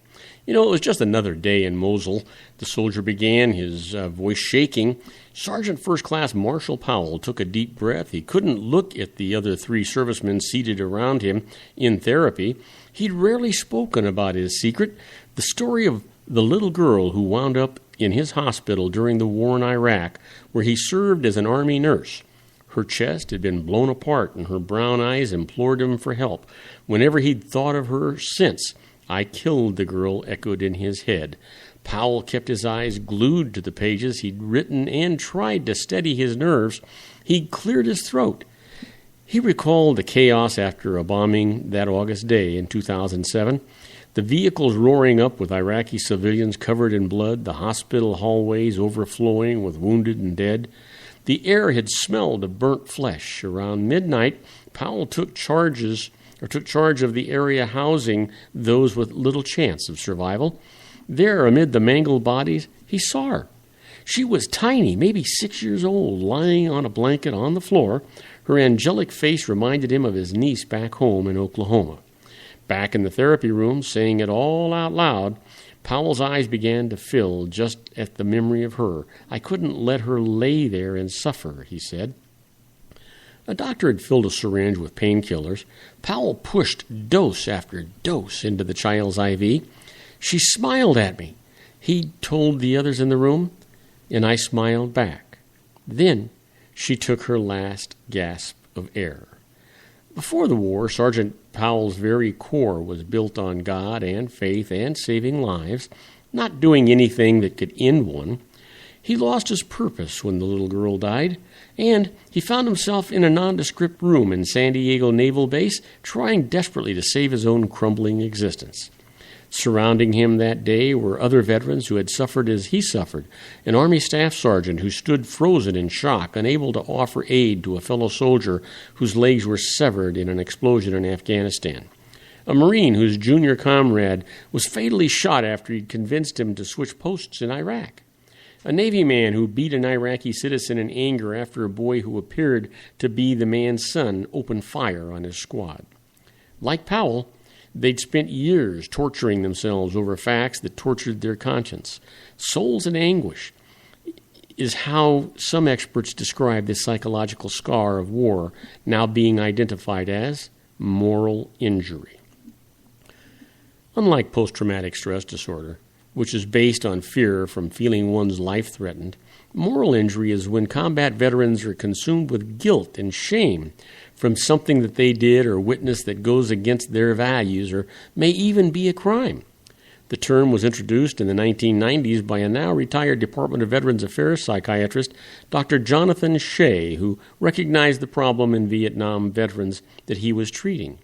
You know, it was just another day in Mosul. The soldier began, his voice shaking. Sergeant First Class Marshall Powell took a deep breath. He couldn't look at the other 3 servicemen seated around him in therapy. He'd rarely spoken about his secret, the story of the little girl who wound up in his hospital during the war in Iraq, where he served as an Army nurse. Her chest had been blown apart, and her brown eyes implored him for help. Whenever he'd thought of her since, "I killed the girl," echoed in his head. Powell kept his eyes glued to the pages he'd written and tried to steady his nerves. He cleared his throat. He recalled the chaos after a bombing that August day in 2007. The vehicles roaring up with Iraqi civilians covered in blood, the hospital hallways overflowing with wounded and dead. The air had smelled of burnt flesh. Around midnight, Powell took charge of the area housing those with little chance of survival. There, amid the mangled bodies, he saw her. She was tiny, maybe 6 years old, lying on a blanket on the floor. Her angelic face reminded him of his niece back home in Oklahoma. Back in the therapy room, saying it all out loud, Powell's eyes began to fill just at the memory of her. "I couldn't let her lay there and suffer," he said. A doctor had filled a syringe with painkillers. Powell pushed dose after dose into the child's IV. "She smiled at me," he told the others in the room, and I smiled back. Then she took her last gasp of air. Before the war, Sergeant Powell's very core was built on God and faith and saving lives, not doing anything that could end one. He lost his purpose when the little girl died, and he found himself in a nondescript room in San Diego Naval Base, trying desperately to save his own crumbling existence. Surrounding him that day were other veterans who had suffered as he suffered, an Army staff sergeant who stood frozen in shock, unable to offer aid to a fellow soldier whose legs were severed in an explosion in Afghanistan, a Marine whose junior comrade was fatally shot after he'd convinced him to switch posts in Iraq, a Navy man who beat an Iraqi citizen in anger after a boy who appeared to be the man's son opened fire on his squad. Like Powell, they'd spent years torturing themselves over facts that tortured their conscience. Souls in anguish. is how some experts describe this psychological scar of war now being identified as moral injury. Unlike post-traumatic stress disorder, which is based on fear from feeling one's life threatened, moral injury is when combat veterans are consumed with guilt and shame from something that they did or witnessed that goes against their values or may even be a crime. The term was introduced in the 1990s by a now retired Department of Veterans Affairs psychiatrist, Dr. Jonathan Shea, who recognized the problem in Vietnam veterans that he was treating.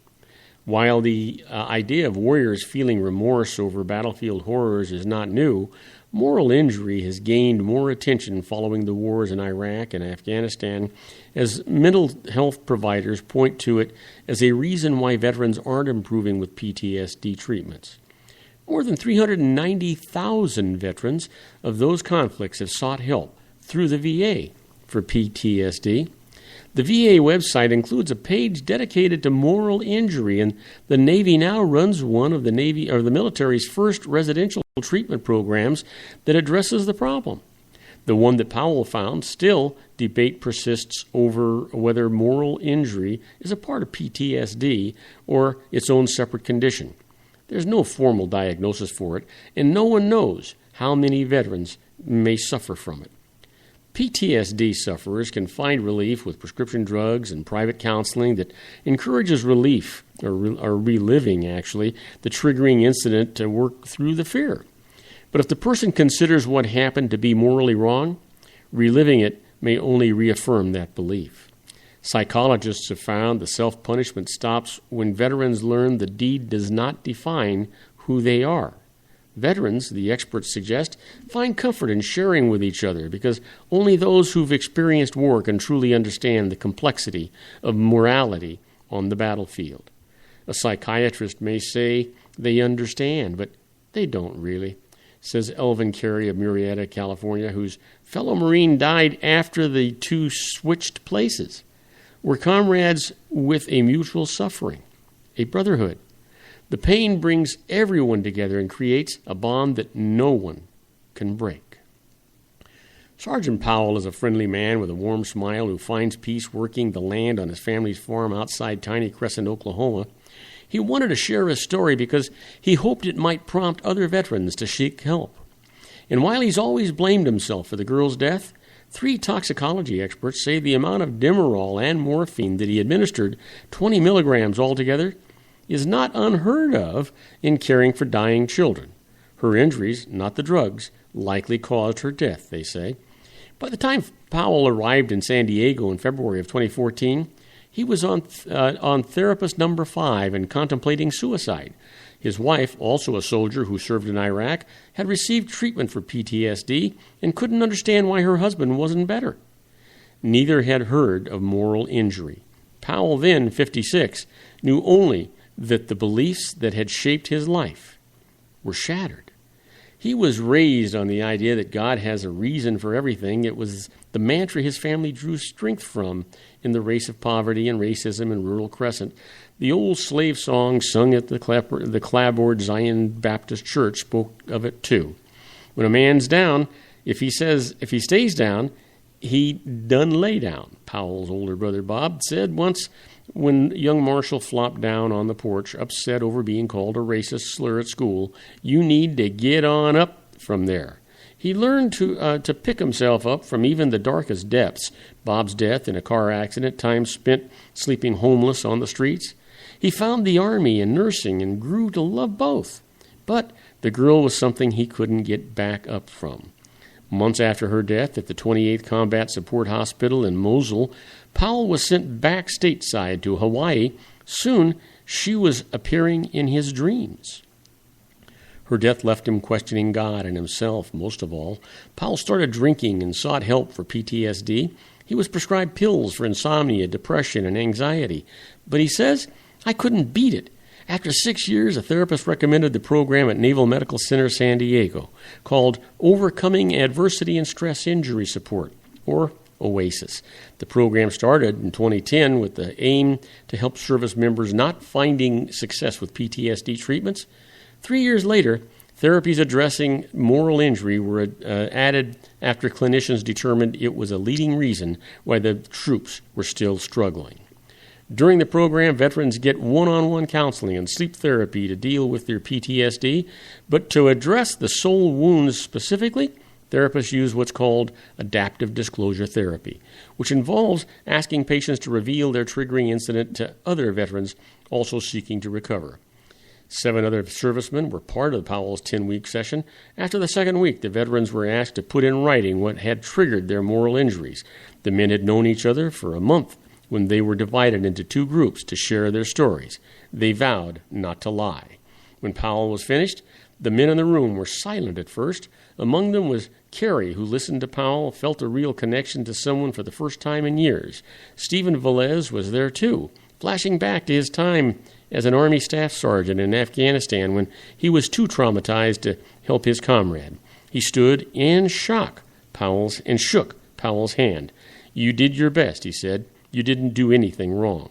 While the idea of warriors feeling remorse over battlefield horrors is not new, moral injury has gained more attention following the wars in Iraq and Afghanistan, as mental health providers point to it as a reason why veterans aren't improving with PTSD treatments. More than 390,000 veterans of those conflicts have sought help through the VA for PTSD. The VA website includes a page dedicated to moral injury, and the Navy now runs one of the military's first residential treatment programs that addresses the problem. The one that Powell found, still debate persists over whether moral injury is a part of PTSD or its own separate condition. There's no formal diagnosis for it, and no one knows how many veterans may suffer from it. PTSD sufferers can find relief with prescription drugs and private counseling that encourages relief, or reliving, actually, the triggering incident to work through the fear. But if the person considers what happened to be morally wrong, reliving it may only reaffirm that belief. Psychologists have found the self-punishment stops when veterans learn the deed does not define who they are. Veterans, the experts suggest, find comfort in sharing with each other because only those who've experienced war can truly understand the complexity of morality on the battlefield. A psychiatrist may say they understand, but they don't really, says Elvin Carey of Murrieta, California, whose fellow Marine died after the two switched places. We're comrades with a mutual suffering, a brotherhood. The pain brings everyone together and creates a bond that no one can break. Sergeant Powell is a friendly man with a warm smile who finds peace working the land on his family's farm outside Tiny Crescent, Oklahoma. He wanted to share his story because he hoped it might prompt other veterans to seek help. And while he's always blamed himself for the girl's death, 3 toxicology experts say the amount of Demerol and morphine that he administered, 20 milligrams altogether, is not unheard of in caring for dying children. Her injuries, not the drugs, likely caused her death, they say. By the time Powell arrived in San Diego in February of 2014, he was on therapist number 5 and contemplating suicide. His wife, also a soldier who served in Iraq, had received treatment for PTSD and couldn't understand why her husband wasn't better. Neither had heard of moral injury. Powell, then 56, knew only that the beliefs that had shaped his life were shattered. He was raised on the idea that God has a reason for everything. It was the mantra his family drew strength from in the race of poverty and racism in rural Crescent. The old slave song sung at the Clapboard Zion Baptist Church spoke of it too. When a man's down, if he stays down, he done lay down, Powell's older brother Bob said once when young Marshall flopped down on the porch, upset over being called a racist slur at school. You need to get on up from there. He learned to pick himself up from even the darkest depths, Bob's death in a car accident, time spent sleeping homeless on the streets. He found the Army and nursing and grew to love both. But the girl was something he couldn't get back up from. Months after her death at the 28th Combat Support Hospital in Mosul, Powell was sent back stateside to Hawaii. Soon, she was appearing in his dreams. Her death left him questioning God and himself, most of all. Powell started drinking and sought help for PTSD. He was prescribed pills for insomnia, depression, and anxiety. But he says, I couldn't beat it. After 6 years, a therapist recommended the program at Naval Medical Center San Diego called Overcoming Adversity and Stress Injury Support, or OASIS. The program started in 2010 with the aim to help service members not finding success with PTSD treatments. 3 years later, Therapies addressing moral injury were added after clinicians determined it was a leading reason why the troops were still struggling. During the program, veterans get one-on-one counseling and sleep therapy to deal with their PTSD, but to address the soul wounds specifically, therapists use what's called adaptive disclosure therapy, which involves asking patients to reveal their triggering incident to other veterans also seeking to recover. 7 other servicemen were part of Powell's 10-week session. After the second week, the veterans were asked to put in writing what had triggered their moral injuries. The men had known each other for a month when they were divided into 2 groups to share their stories. They vowed not to lie. When Powell was finished, the men in the room were silent at first. Among them was Carrie, who listened to Powell, felt a real connection to someone for the first time in years. Stephen Velez was there too, flashing back to his time as an Army staff sergeant in Afghanistan when he was too traumatized to help his comrade. He stood in shock and shook Powell's hand. "You did your best," he said. "You didn't do anything wrong."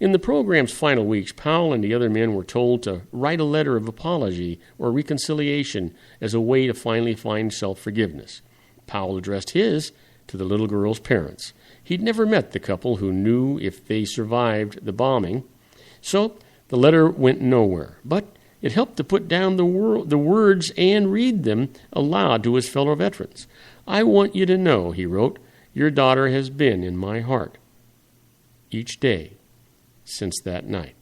In the program's final weeks, Powell and the other men were told to write a letter of apology or reconciliation as a way to finally find self-forgiveness. Powell addressed his to the little girl's parents. He'd never met the couple who knew if they survived the bombing, so the letter went nowhere. But it helped to put down the words and read them aloud to his fellow veterans. "I want you to know," he wrote, "your daughter has been in my heart each day since that night."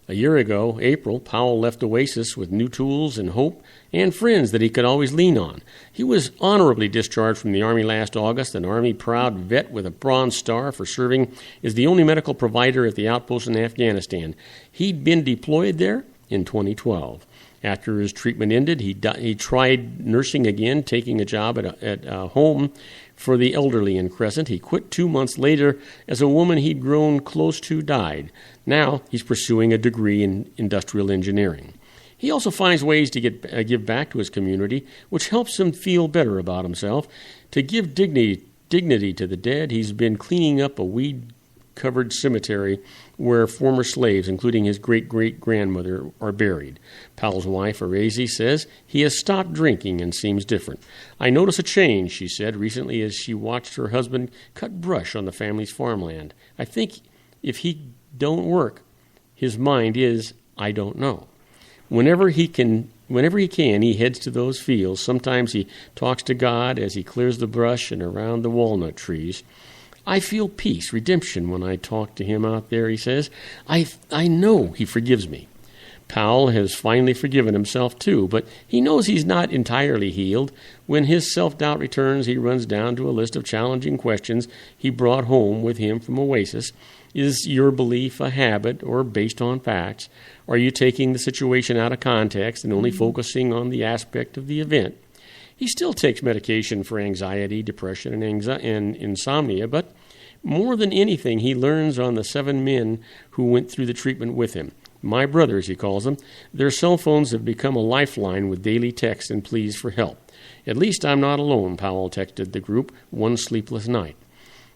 A year ago, April, Powell left Oasis with new tools and hope and friends that he could always lean on. He was honorably discharged from the Army last August, an Army-proud vet with a Bronze Star for serving as the only medical provider at the outpost in Afghanistan. He'd been deployed there in 2012. After his treatment ended, he tried nursing again, taking a job at a home for the elderly in Crescent. He quit 2 months later as a woman he'd grown close to died. Now he's pursuing a degree in industrial engineering. He also finds ways to give back to his community, which helps him feel better about himself. To give dignity to the dead, he's been cleaning up a weed-covered cemetery where former slaves, including his great-great-grandmother, are buried. Powell's wife, Arezi, says he has stopped drinking and seems different. "I notice a change," she said recently as she watched her husband cut brush on the family's farmland. "I think if he don't work, his mind is, I don't know." Whenever he can, he heads to those fields. Sometimes he talks to God as he clears the brush and around the walnut trees. "I feel peace, redemption when I talk to him out there," he says. I know he forgives me." Powell has finally forgiven himself too, but he knows he's not entirely healed. When his self-doubt returns, he runs down to a list of challenging questions he brought home with him from Oasis. Is your belief a habit or based on facts? Are you taking the situation out of context and only focusing on the aspect of the event? He still takes medication for anxiety, depression, and insomnia, but more than anything, he learns on the 7 men who went through the treatment with him. My brothers, he calls them. Their cell phones have become a lifeline with daily texts and pleas for help. "At least I'm not alone," Powell texted the group one sleepless night.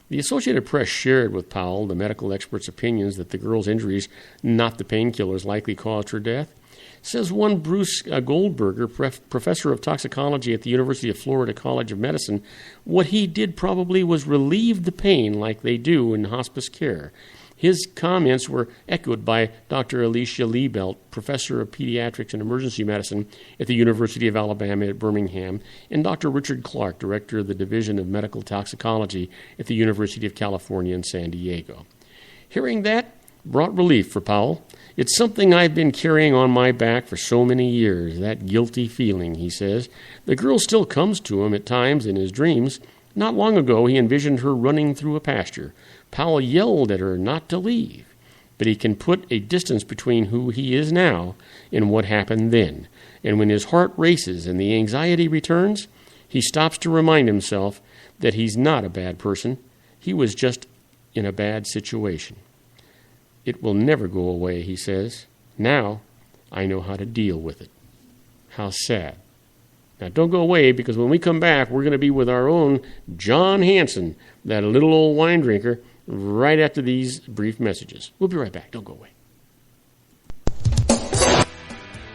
The Associated Press shared with Powell the medical experts' opinions that the girl's injuries, not the painkillers, likely caused her death. Says one Bruce Goldberger, professor of toxicology at the University of Florida College of Medicine, what he did probably was relieve the pain like they do in hospice care. His comments were echoed by Dr. Alicia Liebelt, professor of pediatrics and emergency medicine at the University of Alabama at Birmingham, and Dr. Richard Clark, director of the Division of Medical Toxicology at the University of California in San Diego. Hearing that brought relief for Powell. "It's something I've been carrying on my back for so many years, that guilty feeling," he says. The girl still comes to him at times in his dreams. Not long ago, he envisioned her running through a pasture. Powell yelled at her not to leave, but he can put a distance between who he is now and what happened then. And when his heart races and the anxiety returns, he stops to remind himself that he's not a bad person. He was just in a bad situation. "It will never go away," he says. "Now I know how to deal with it." How sad. Now, don't go away, because when we come back, we're going to be with our own John Hanson, that little old wine drinker, right after these brief messages. We'll be right back. Don't go away.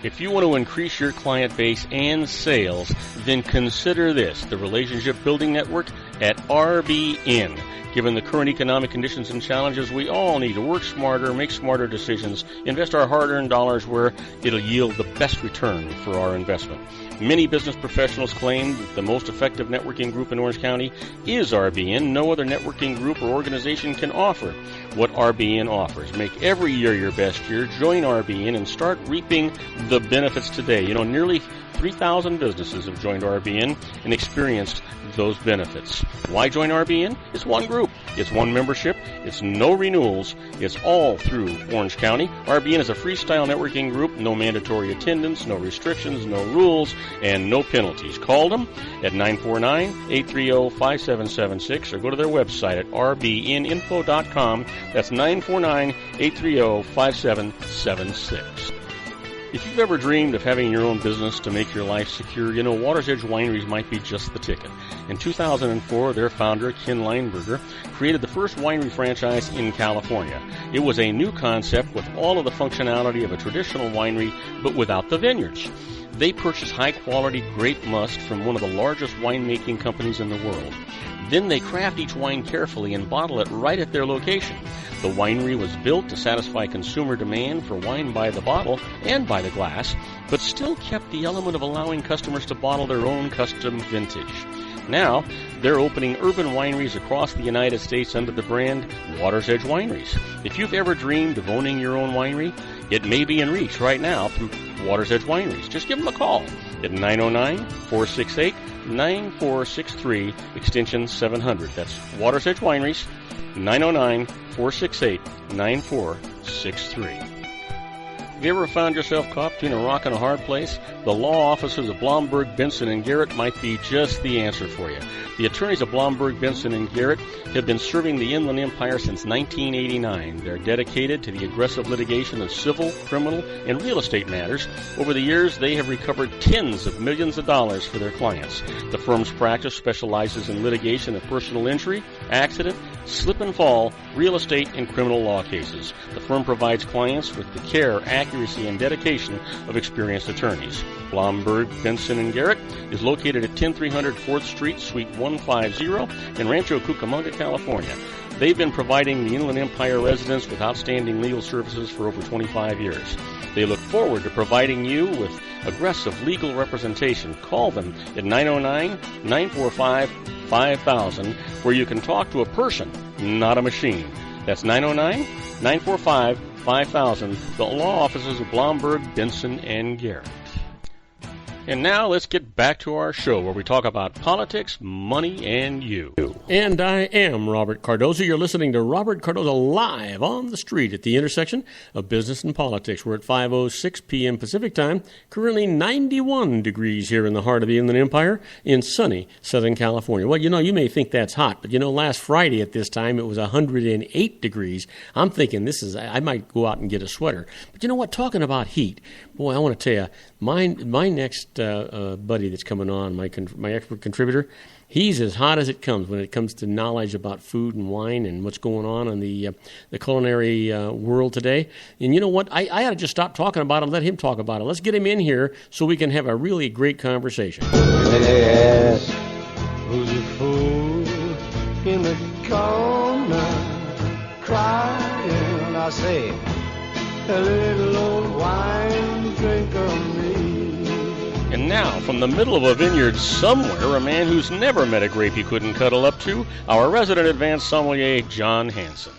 If you want to increase your client base and sales, then consider this, the Relationship Building Network at RBN. Given the current economic conditions and challenges, we all need to work smarter, make smarter decisions, invest our hard-earned dollars where it'll yield the best return for our investment. Many business professionals claim that the most effective networking group in Orange County is RBN. No other networking group or organization can offer what RBN offers. Make every year your best year. Join RBN and start reaping the benefits today. You know, nearly 3,000 businesses have joined RBN and experienced those benefits. Why join RBN? It's one group. It's one membership. It's no renewals. It's all through Orange County. RBN is a freestyle networking group. No mandatory attendance, no restrictions, no rules, and no penalties. Call them at 949-830-5776 or go to their website at rbninfo.com. That's 949-830-5776. If you've ever dreamed of having your own business to make your life secure, you know Water's Edge Wineries might be just the ticket. In 2004, their founder, Ken Lineberger, created the first winery franchise in California. It was a new concept with all of the functionality of a traditional winery, but without the vineyards. They purchased high-quality grape must from one of the largest winemaking companies in the world. Then they craft each wine carefully and bottle it right at their location. The winery was built to satisfy consumer demand for wine by the bottle and by the glass, but still kept the element of allowing customers to bottle their own custom vintage. Now, they're opening urban wineries across the United States under the brand Water's Edge Wineries. If you've ever dreamed of owning your own winery, it may be in reach right now through Water's Edge Wineries. Just give them a call at 909-468-9463, extension 700. That's Water's Edge Wineries, 909-468-9463. Have you ever found yourself caught between a rock and a hard place? The law offices of Blomberg, Benson, and Garrett might be just the answer for you. The attorneys of Blomberg, Benson, and Garrett have been serving the Inland Empire since 1989. They're dedicated to the aggressive litigation of civil, criminal, and real estate matters. Over the years, they have recovered tens of millions of dollars for their clients. The firm's practice specializes in litigation of personal injury, accident, slip and fall, real estate, and criminal law cases. The firm provides clients with the care, accuracy, and dedication of experienced attorneys. Blomberg, Benson, and Garrett is located at 10300 4th Street, Suite 150 in Rancho Cucamonga, California. They've been providing the Inland Empire residents with outstanding legal services for over 25 years. They look forward to providing you with aggressive legal representation. Call them at 909-945-5000, where you can talk to a person, not a machine. That's 909-945-5000, the law offices of Blomberg, Benson, and Garrett. And now let's get back to our show where we talk about politics, money, and you. And I am Robert Cardoza. You're listening to Robert Cardoza live on the street at the intersection of business and politics. We're at 5:06 p.m. Pacific time, currently 91 degrees here in the heart of the Inland Empire in sunny Southern California. Well, you know, you may think that's hot, but you know, last Friday at this time it was 108 degrees. I'm thinking I might go out and get a sweater. But you know what? Talking about heat, boy, I want to tell you, my next buddy that's coming on, my expert contributor, he's as hot as it comes when it comes to knowledge about food and wine and what's going on in the culinary world today. And you know what? I ought to just stop talking about it and let him talk about it. Let's get him in here so we can have a really great conversation. Yes, who's a fool in the corner crying? I say, a little old wine drinker me. And now, from the middle of a vineyard somewhere, a man who's never met a grape he couldn't cuddle up to, our resident advanced sommelier, John Hanson.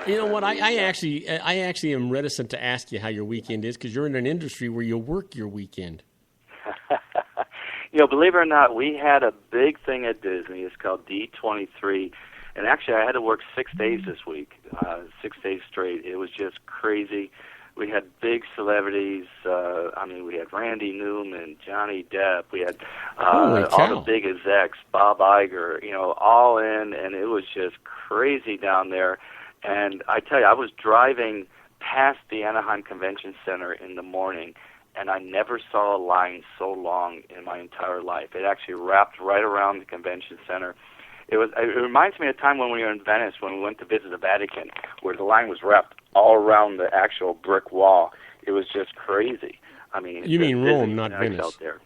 You know what? I actually am reticent to ask you how your weekend is because you're in an industry where you work your weekend. You know, believe it or not, we had a big thing at Disney. It's called D23, and actually I had to work 6 days this week, 6 days straight. It was just crazy. We had big celebrities. We had Randy Newman, Johnny Depp. We had all the big execs, Bob Iger, you know, all in, and it was just crazy down there. And I tell you, I was driving past the Anaheim Convention Center in the morning, and I never saw a line so long in my entire life. It actually wrapped right around the convention center. It reminds me of a time when we were in Venice, when we went to visit the Vatican, where the line was wrapped all around the actual brick wall. It was just crazy. I mean, you mean Rome, not Venice. Out there.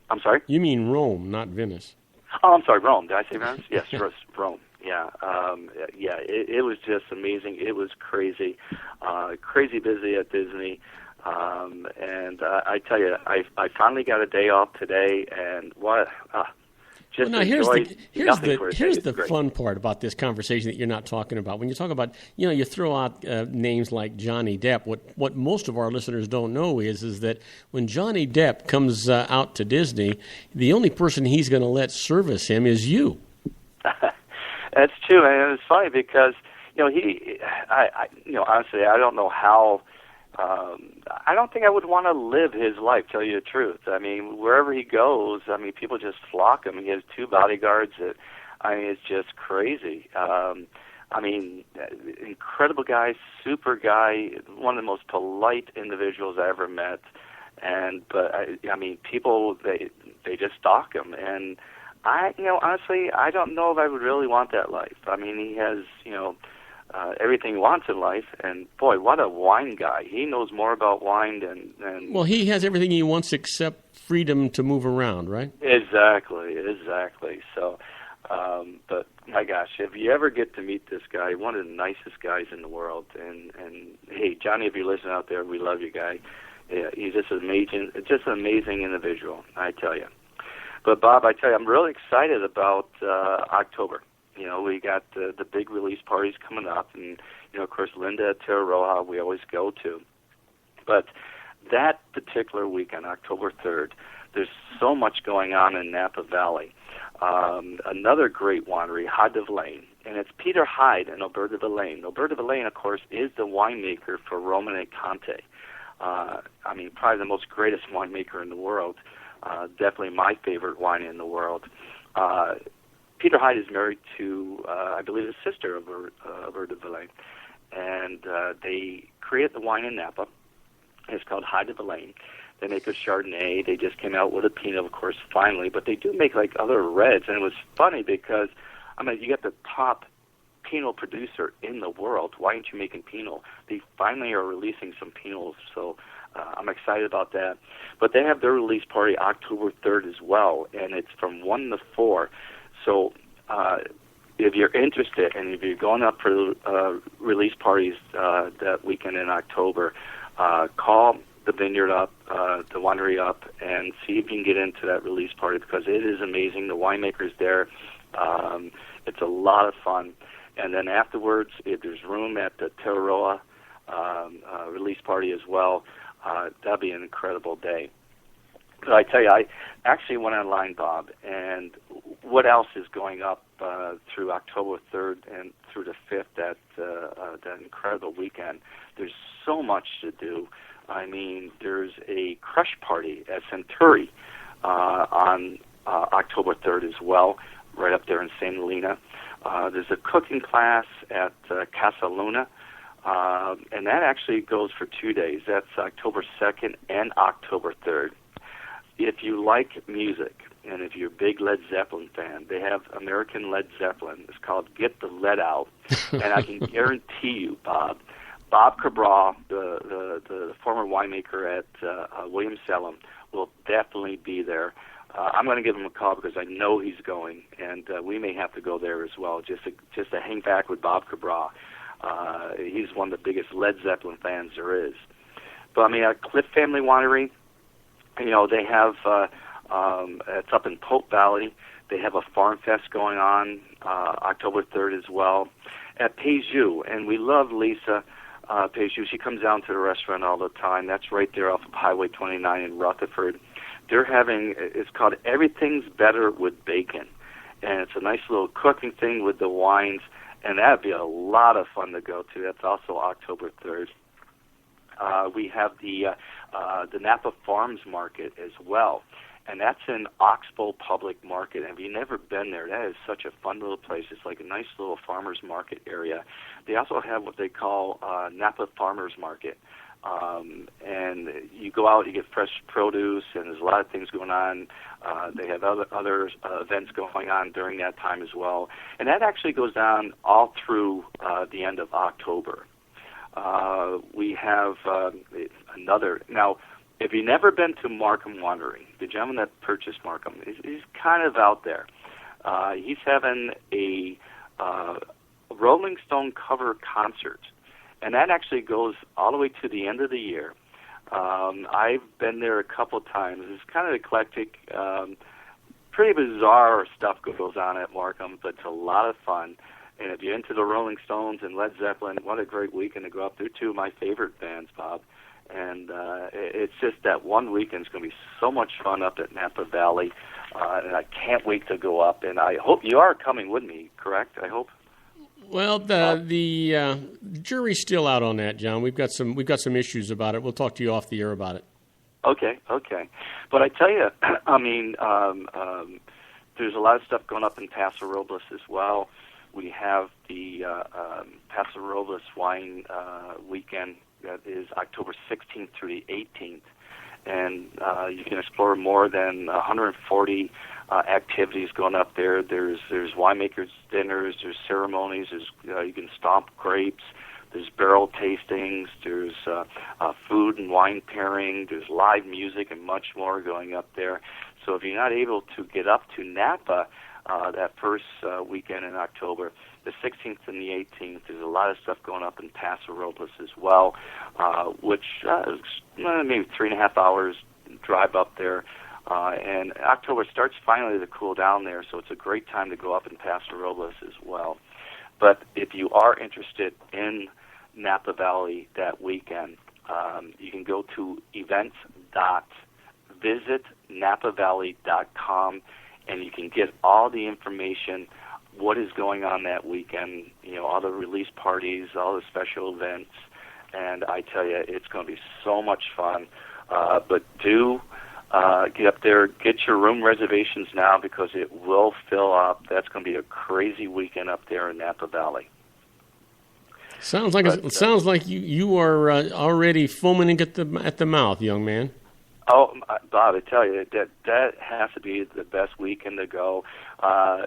I'm sorry? You mean Rome, not Venice. Oh, I'm sorry, Rome. Did I say Venice? Yes, Rome. Yeah, it was just amazing. It was crazy, crazy busy at Disney. And I tell you, I finally got a day off today, and what just well, now here's the great. fun part about this conversation that you're not talking about. When you talk about, you throw out names like Johnny Depp. What most of our listeners don't know is that when Johnny Depp comes out to Disney, the only person he's going to let service him is you. That's true, and it's funny because honestly, I don't know how. I don't think I would want to live his life, tell you the truth. I mean, wherever he goes, people just flock him. He has 2 bodyguards. It's just crazy. Incredible guy, super guy, one of the most polite individuals I ever met. But people, they just stalk him. And honestly, I don't know if I would really want that life. He has, everything he wants in life, and boy, what a wine guy. He knows more about wine than Well, he has everything he wants except freedom to move around, right? Exactly. So, but my gosh, if you ever get to meet this guy, one of the nicest guys in the world, and hey, Johnny, if you're listening out there, we love you, guy. Yeah, he's just an amazing individual, I tell you. But Bob, I tell you, I'm really excited about October. We got the big release parties coming up, and of course, Linda at Terra Roja we always go to. But that particular weekend, October 3rd, there's so much going on in Napa Valley. Another great winery, Hyde de Villaine, and it's Peter Hyde and Alberta Villaine. Alberta Villaine, of course, is the winemaker for Roman and Conte. Probably the most greatest winemaker in the world. Definitely my favorite wine in the world. Peter Hyde is married to, I believe, the sister of Alberta Villaine, and they created the wine in Napa. It's called Hyde de Villaine. They make a Chardonnay. They just came out with a Pinot, of course, finally, but they do make like other reds, and it was funny because, you got the top Pinot producer in the world. Why aren't you making Pinot? They finally are releasing some Pinots, so I'm excited about that. But they have their release party October 3rd as well, and it's from 1 to 4. So if you're interested and if you're going up for release parties that weekend in October, call the vineyard up, the winery up, and see if you can get into that release party because it is amazing. The winemaker's there. It's a lot of fun. And then afterwards, if there's room at the Terra Roja release party as well, that'll be an incredible day. But I tell you, I actually went online, Bob, and what else is going up through October 3rd and through the 5th, that incredible weekend? There's so much to do. There's a crush party at Centuri on October 3rd as well, right up there in St. Helena. There's a cooking class at Casa Luna, and that actually goes for 2 days. That's October 2nd and October 3rd. If you like music, and if you're a big Led Zeppelin fan, they have American Led Zeppelin. It's called Get the Lead Out. And I can guarantee you, Bob Cabral, the former winemaker at Williams-Salem, will definitely be there. I'm going to give him a call because I know he's going, and we may have to go there as well, just to hang back with Bob Cabral. He's one of the biggest Led Zeppelin fans there is. But Cliff Family Winery, they have, it's up in Pope Valley. They have a farm fest going on October 3rd as well at Pejou. And we love Lisa Pejou. She comes down to the restaurant all the time. That's right there off of Highway 29 in Rutherford. They're having, it's called Everything's Better with Bacon. And it's a nice little cooking thing with the wines. And that'd be a lot of fun to go to. That's also October 3rd. We have the Napa Farms Market as well, and that's in Oxbow Public Market. And if you've never been there, that is such a fun little place. It's like a nice little farmers market area. They also have what they call Napa Farmers Market. And you go out, you get fresh produce, and there's a lot of things going on. They have other events going on during that time as well. And that actually goes on all through the end of October. We have another. Now, if you've never been to Markham Winery, the gentleman that purchased Markham, he's kind of out there. He's having a Rolling Stone cover concert, and that actually goes all the way to the end of the year. I've been there a couple times. It's kind of eclectic. Pretty bizarre stuff goes on at Markham, but it's a lot of fun. And if you're into the Rolling Stones and Led Zeppelin, what a great weekend to go up. They're two of my favorite bands, Bob. And it's just that one weekend is going to be so much fun up at Napa Valley. And I can't wait to go up. And I hope you are coming with me, correct? I hope. Well, the jury's still out on that, John. We've got some issues about it. We'll talk to you off the air about it. Okay. But I tell you, I mean, there's a lot of stuff going up in Paso Robles as well. We have the Paso Robles Wine Weekend that is October 16th through the 18th. And you can explore more than 140 activities going up there. There's winemakers dinners, there's ceremonies, you can stomp grapes, there's barrel tastings, there's food and wine pairing, there's live music and much more going up there. So if you're not able to get up to Napa that first weekend in October, the 16th and the 18th, there's a lot of stuff going up in Paso Robles as well, which is maybe 3.5 hours drive up there. And October starts finally to cool down there, so it's a great time to go up in Paso Robles as well. But if you are interested in Napa Valley that weekend, you can go to events.visitnapavalley.com, and you can get all the information, what is going on that weekend, all the release parties, all the special events. And I tell you, it's going to be so much fun. But do get up there, get your room reservations now, because it will fill up. That's going to be a crazy weekend up there in Napa Valley. Sounds like you are already foaming at the mouth, young man. Oh, Bob, I tell you, that has to be the best weekend to go.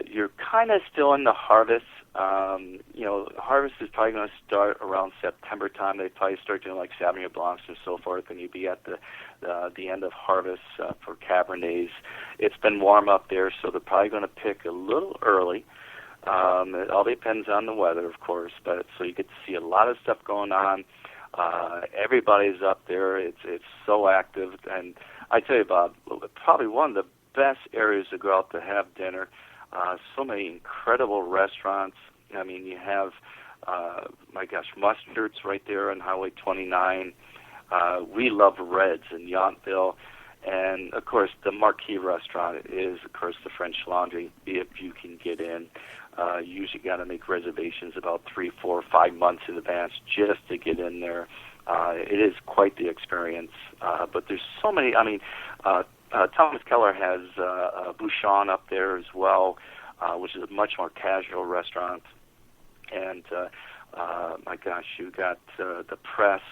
You're kind of still in the harvest. Harvest is probably going to start around September time. They probably start doing like Sauvignon Blancs and so forth, and you'd be at the end of harvest for Cabernets. It's been warm up there, so they're probably going to pick a little early. It all depends on the weather, of course, but so you get to see a lot of stuff going on. Everybody's up there. It's so active, and I tell you, Bob, probably one of the best areas to go out to have dinner. So many incredible restaurants. I mean, you have, Mustard's right there on Highway 29. We love Reds in Yountville. And, of course, the marquee restaurant is, of course, the French Laundry, if you can get in. You usually got to make reservations about 3, 4, 5 months in advance just to get in there. It is quite the experience. But there's so many. I mean, Thomas Keller has Bouchon up there as well, which is a much more casual restaurant. And, you got the Press,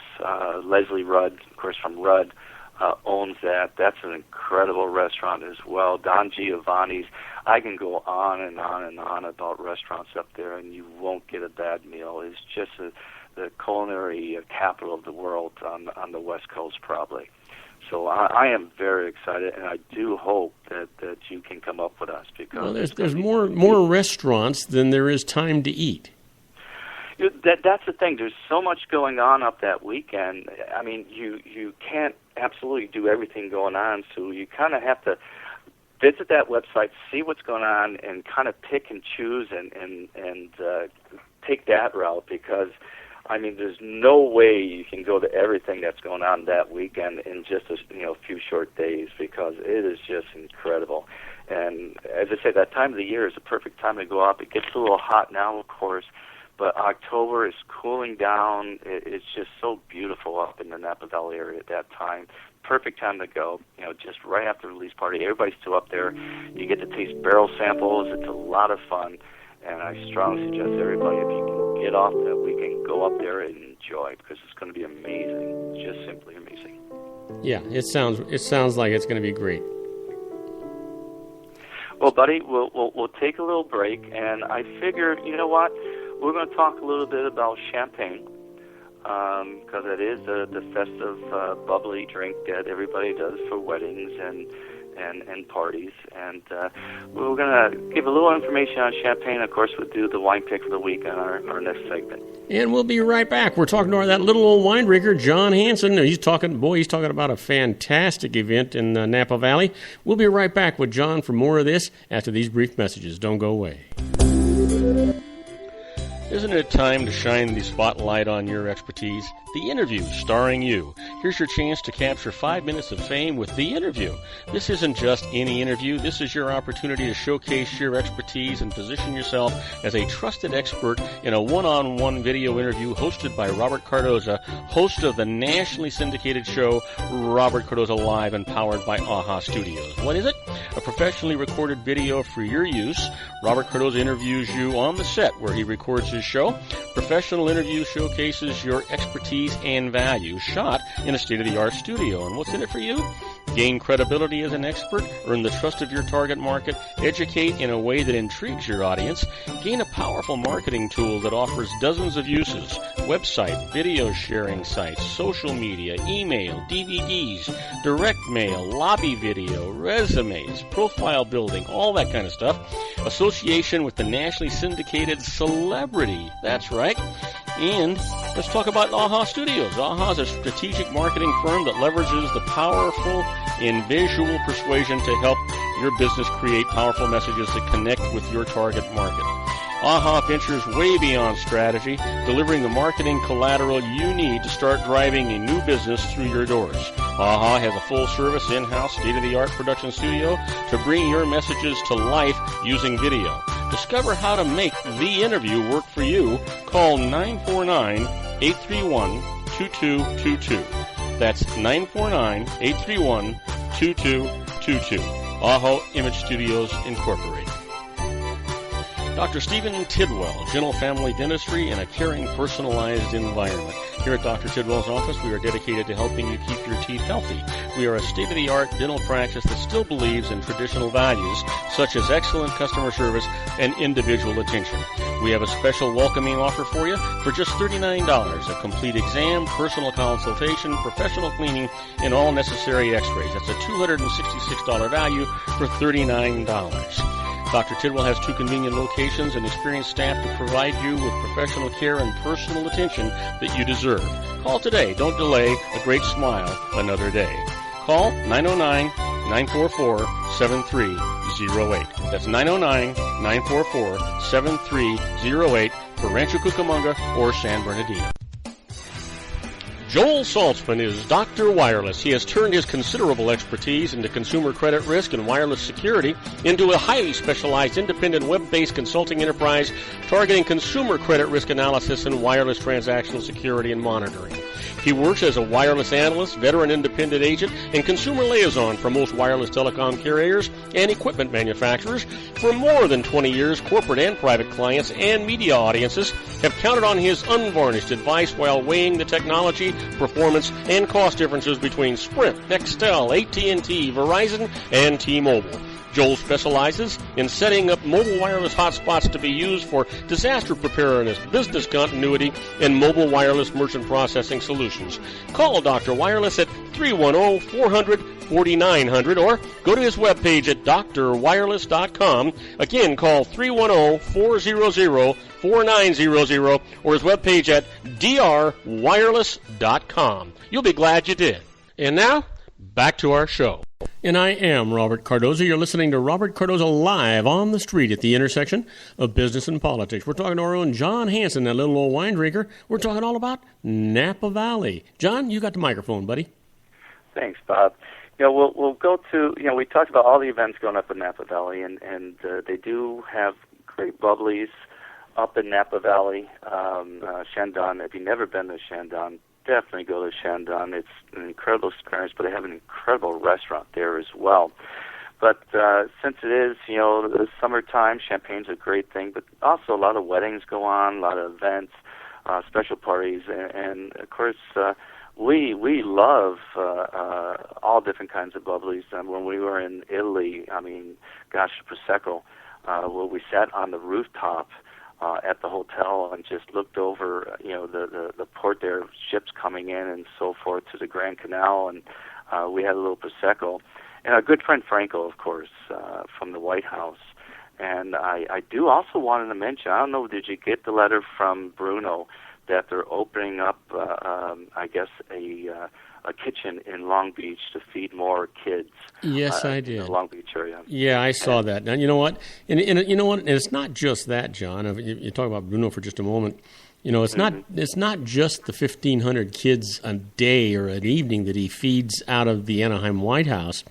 Leslie Rudd, of course, from Rudd, owns that. That's an incredible restaurant as well. Don Giovanni's. I can go on and on and on about restaurants up there, and you won't get a bad meal. It's just the culinary capital of the world on the West Coast, probably. So I am very excited, and I do hope that you can come up with us, because there's more restaurants than there is time to eat. That's the thing. There's so much going on up that weekend. I mean, you can't absolutely do everything going on, so you kind of have to visit that website, see what's going on, and kind of pick and choose and take that route, because I mean, there's no way you can go to everything that's going on that weekend in just a few short days, because it is just incredible. And as I say, that time of the year is the perfect time to go up. It gets a little hot now, of course, but October is cooling down. It's just so beautiful up in the Napa Valley area at that time. Perfect time to go, just right after the release party. Everybody's still up there. You get to taste barrel samples. It's a lot of fun. And I strongly suggest everybody, if you can get off that weekend, go up there and enjoy, because it's going to be amazing. It's just simply amazing. Yeah, it sounds like it's going to be great. Well, buddy, we'll take a little break, and I figured, you know what, we're going to talk a little bit about champagne, because it is the festive bubbly drink that everybody does for weddings and parties. And we're going to give a little information on champagne. Of course, we'll do the wine pick of the week on our next segment. And we'll be right back. We're talking to that little old wine drinker, John Hanson. He's talking about a fantastic event in Napa Valley. We'll be right back with John for more of this after these brief messages. Don't go away. Isn't it time to shine the spotlight on your expertise? The Interview, starring you. Here's your chance to capture 5 minutes of fame with The Interview. This isn't just any interview. This is your opportunity to showcase your expertise and position yourself as a trusted expert in a one-on-one video interview hosted by Robert Cardoza, host of the nationally syndicated show Robert Cardoza Live and powered by AHA Studios. What is it? A professionally recorded video for your use. Robert Cardoza interviews you on the set where he records his show. Professional interview showcases your expertise and value, shot in a state-of-the-art studio. And what's in it for you? Gain credibility as an expert, earn the trust of your target market, educate in a way that intrigues your audience, gain a powerful marketing tool that offers dozens of uses, website, video sharing sites, social media, email, DVDs, direct mail, lobby video, resumes, profile building, all that kind of stuff. Association with the nationally syndicated celebrity. That's right. And let's talk about AHA Studios. AHA is a strategic marketing firm that leverages the powerful and visual persuasion to help your business create powerful messages that connect with your target market. AHA ventures way beyond strategy, delivering the marketing collateral you need to start driving a new business through your doors. AHA has a full-service, in-house, state-of-the-art production studio to bring your messages to life using video. Discover how to make The Interview work for you. Call 949-831-2222. That's 949-831-2222. AHA Image Studios, Incorporated. Dr. Stephen Tidwell, Gentle Family Dentistry in a caring, personalized environment. Here at Dr. Tidwell's office, we are dedicated to helping you keep your teeth healthy. We are a state-of-the-art dental practice that still believes in traditional values, such as excellent customer service and individual attention. We have a special welcoming offer for you for just $39, a complete exam, personal consultation, professional cleaning, and all necessary x-rays. That's a $266 value for $39. Dr. Tidwell has 2 convenient locations and experienced staff to provide you with professional care and personal attention that you deserve. Call today. Don't delay. A great smile another day. Call 909-944-7308. That's 909-944-7308 for Rancho Cucamonga or San Bernardino. Joel Saltzman is Dr. Wireless. He has turned his considerable expertise into consumer credit risk and wireless security into a highly specialized independent web-based consulting enterprise targeting consumer credit risk analysis and wireless transactional security and monitoring. He works as a wireless analyst, veteran independent agent, and consumer liaison for most wireless telecom carriers and equipment manufacturers. For more than 20 years, corporate and private clients and media audiences have counted on his unvarnished advice while weighing the technology, performance, and cost differences between Sprint, Nextel, AT&T, Verizon, and T-Mobile. Joel specializes in setting up mobile wireless hotspots to be used for disaster preparedness, business continuity, and mobile wireless merchant processing solutions. Call Dr. Wireless at 310-400-4900 or go to his webpage at drwireless.com. Again, call 310-400-4900 or his webpage at drwireless.com. You'll be glad you did. And now, back to our show. And I am Robert Cardoza. You're listening to Robert Cardoza Live on the street at the intersection of business and politics. We're talking to our own John Hanson, that little old wine drinker. We're talking all about Napa Valley. John, you got the microphone, buddy. Thanks, Bob. We'll go to, we talked about all the events going up in Napa Valley, and they do have great bubblies up in Napa Valley. Shandong, if you've never been to Shandong, definitely go to Shandong. It's an incredible experience, but they have an incredible restaurant there as well. But since it is, the summertime, champagne's a great thing, but also a lot of weddings go on, a lot of events. special parties, and of course we love all different kinds of bubblies. When we were in Italy, I mean, gosh, Prosecco, where we sat on the rooftop at the hotel and just looked over, the port there, ships coming in and so forth to the Grand Canal, and we had a little Prosecco. And our good friend Franco, of course, from the White House. And I do also wanted to mention, I don't know, did you get the letter from Bruno that they're opening up, I guess, a kitchen in Long Beach to feed more kids? Yes, I did. In the Long Beach area. Yeah, I saw that. Now, you know what? And you know what? And it's not just that, John. You talk about Bruno for just a moment. You know, it's not just the 1,500 kids a day or an evening that he feeds out of the Anaheim White House.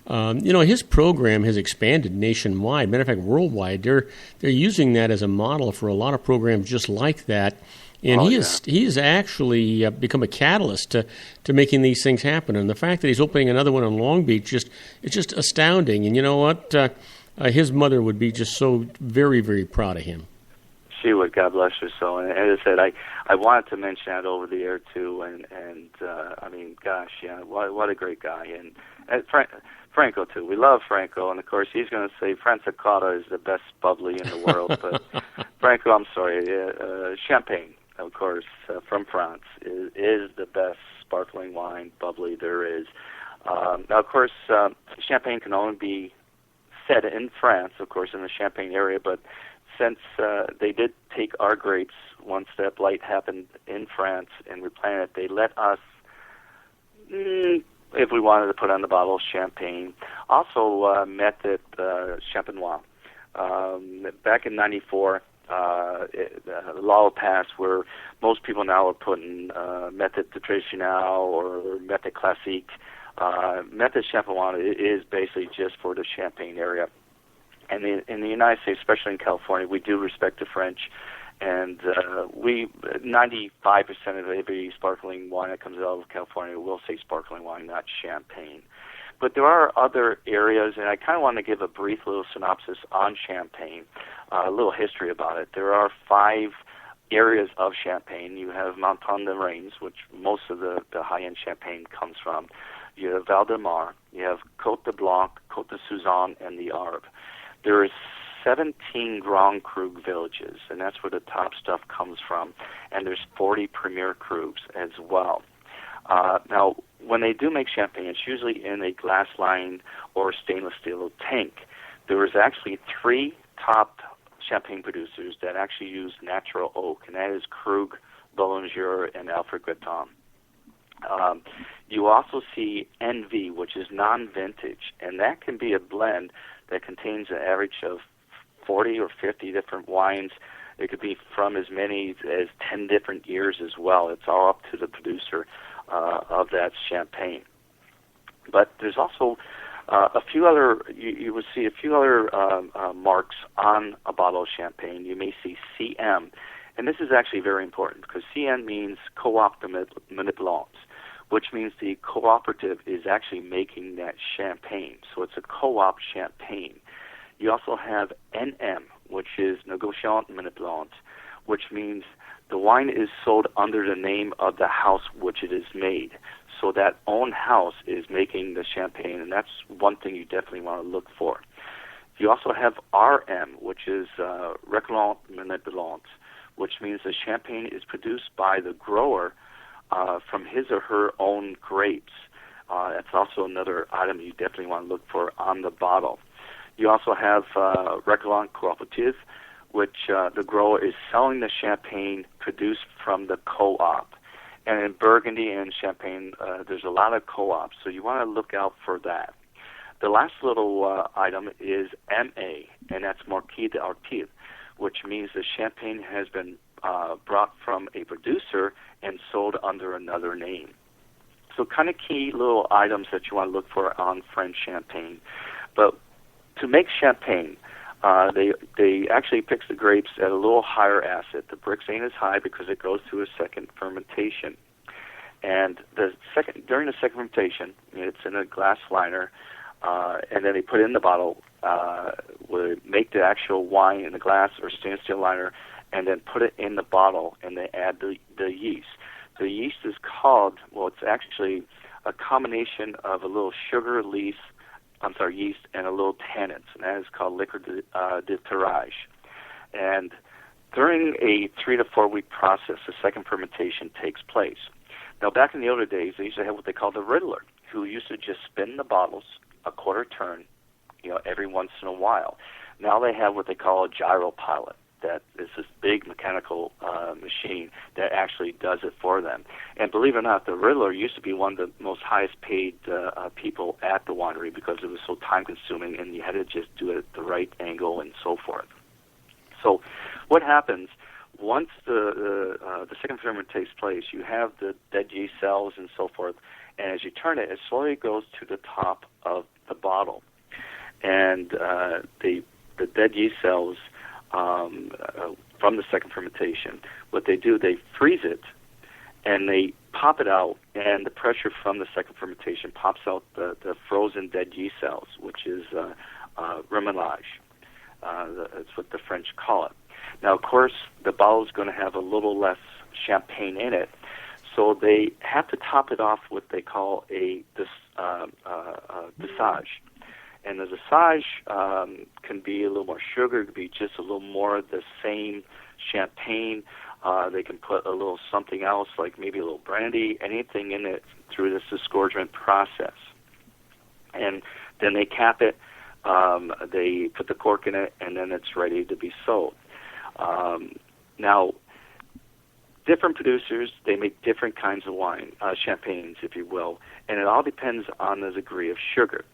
His program has expanded nationwide. Matter of fact, worldwide. They're using that as a model for a lot of programs just like that. And he has actually become a catalyst to making these things happen. And the fact that he's opening another one in Long Beach, it's just astounding. And you know what? His mother would be just so very, very proud of him. She would, God bless her soul. And as I said, I wanted to mention that over the air too. And I mean, gosh, yeah, what a great guy. And Franco too. We love Franco, and of course he's going to say Franciacorta is the best bubbly in the world. But Franco, I'm sorry, Champagne, of course, from France, is the best sparkling wine bubbly there is. Now, of course, Champagne can only be said in France, of course, in the Champagne area, but since they did take our grapes once that blight happened in France and replanted, they let us, if we wanted to put on the bottle, Champagne. Also, Method Champenois. Back in '94, the law passed where most people now are putting Method Traditionnel or Method Classique. Method Champenois is basically just for the Champagne area. And in the United States, especially in California, we do respect the French, and 95% of every sparkling wine that comes out of California will say sparkling wine, not champagne. But there are other areas, and I kind of want to give a brief little synopsis on Champagne, a little history about it. There are 5 areas of Champagne. You have Montagne de Reims, which most of the high-end Champagne comes from. You have Val de Mar. You have Côte de Blanc, Côte de Suzanne, and the Arve. There is 17 Grand Cru villages, and that's where the top stuff comes from. And there's 40 Premier Crus as well. Now, when they do make champagne, it's usually in a glass-lined or stainless steel tank. There is actually 3 top champagne producers that actually use natural oak, and that is Krug, Bollinger, and Alfred Gratton. You also see NV, which is non-vintage, and that can be a blend that contains an average of 40 or 50 different wines. It could be from as many as 10 different years as well. It's all up to the producer of that champagne. But there's also a few other, you would see a few other marks on a bottle of champagne. You may see CM, and this is actually very important because CM means Coop de Manipulants, which means the cooperative is actually making that champagne. So it's a co-op champagne. You also have NM, which is Négociant Manipulant, which means the wine is sold under the name of the house which it is made. So that own house is making the champagne, and that's one thing you definitely want to look for. You also have RM, which is Recollant Manipulant, which means the champagne is produced by the grower from his or her own grapes. That's also another item you definitely want to look for on the bottle. You also have Recollant Cooperative, which the grower is selling the champagne produced from the co-op. And in Burgundy and Champagne, there's a lot of co-ops, so you want to look out for that. The last little item is MA, and that's Marquis d'Artier, which means the champagne has been brought from a producer and sold under another name. So kind of key little items that you want to look for on French champagne. But to make champagne, they actually pick the grapes at a little higher acid. The Brix ain't as high because it goes through a second fermentation. And during the second fermentation, it's in a glass liner, and then they put it in the bottle, where they make the actual wine in the glass or stainless steel liner, and then put it in the bottle, and they add the yeast. The yeast is called, well, it's actually a combination of a little yeast and a little tannins, and that is called liquor de tirage. And during a 3 to 4 week process, the second fermentation takes place. Now, back in the older days, they used to have what they called the riddler, who used to just spin the bottles a quarter turn, every once in a while. Now they have what they call a gyro pilot. That is this big mechanical machine that actually does it for them. And believe it or not, the riddler used to be one of the most highest paid people at the winery because it was so time consuming and you had to just do it at the right angle and so forth. So what happens once the second ferment takes place, you have the dead yeast cells and so forth, and as you turn it, it slowly goes to the top of the bottle. And the dead yeast cells from the second fermentation, what they do, they freeze it and they pop it out, and the pressure from the second fermentation pops out the frozen dead yeast cells, which is remoulage. That's what the French call it. Now, of course, the bottle is going to have a little less champagne in it, so they have to top it off what they call a dosage. And the dosage can be a little more sugar, it could be just a little more of the same champagne. They can put a little something else, like maybe a little brandy, anything in it through this disgorgement process. And then they cap it, they put the cork in it, and then it's ready to be sold. Now, different producers, they make different kinds of wine, champagnes, if you will, and it all depends on the degree of sugar.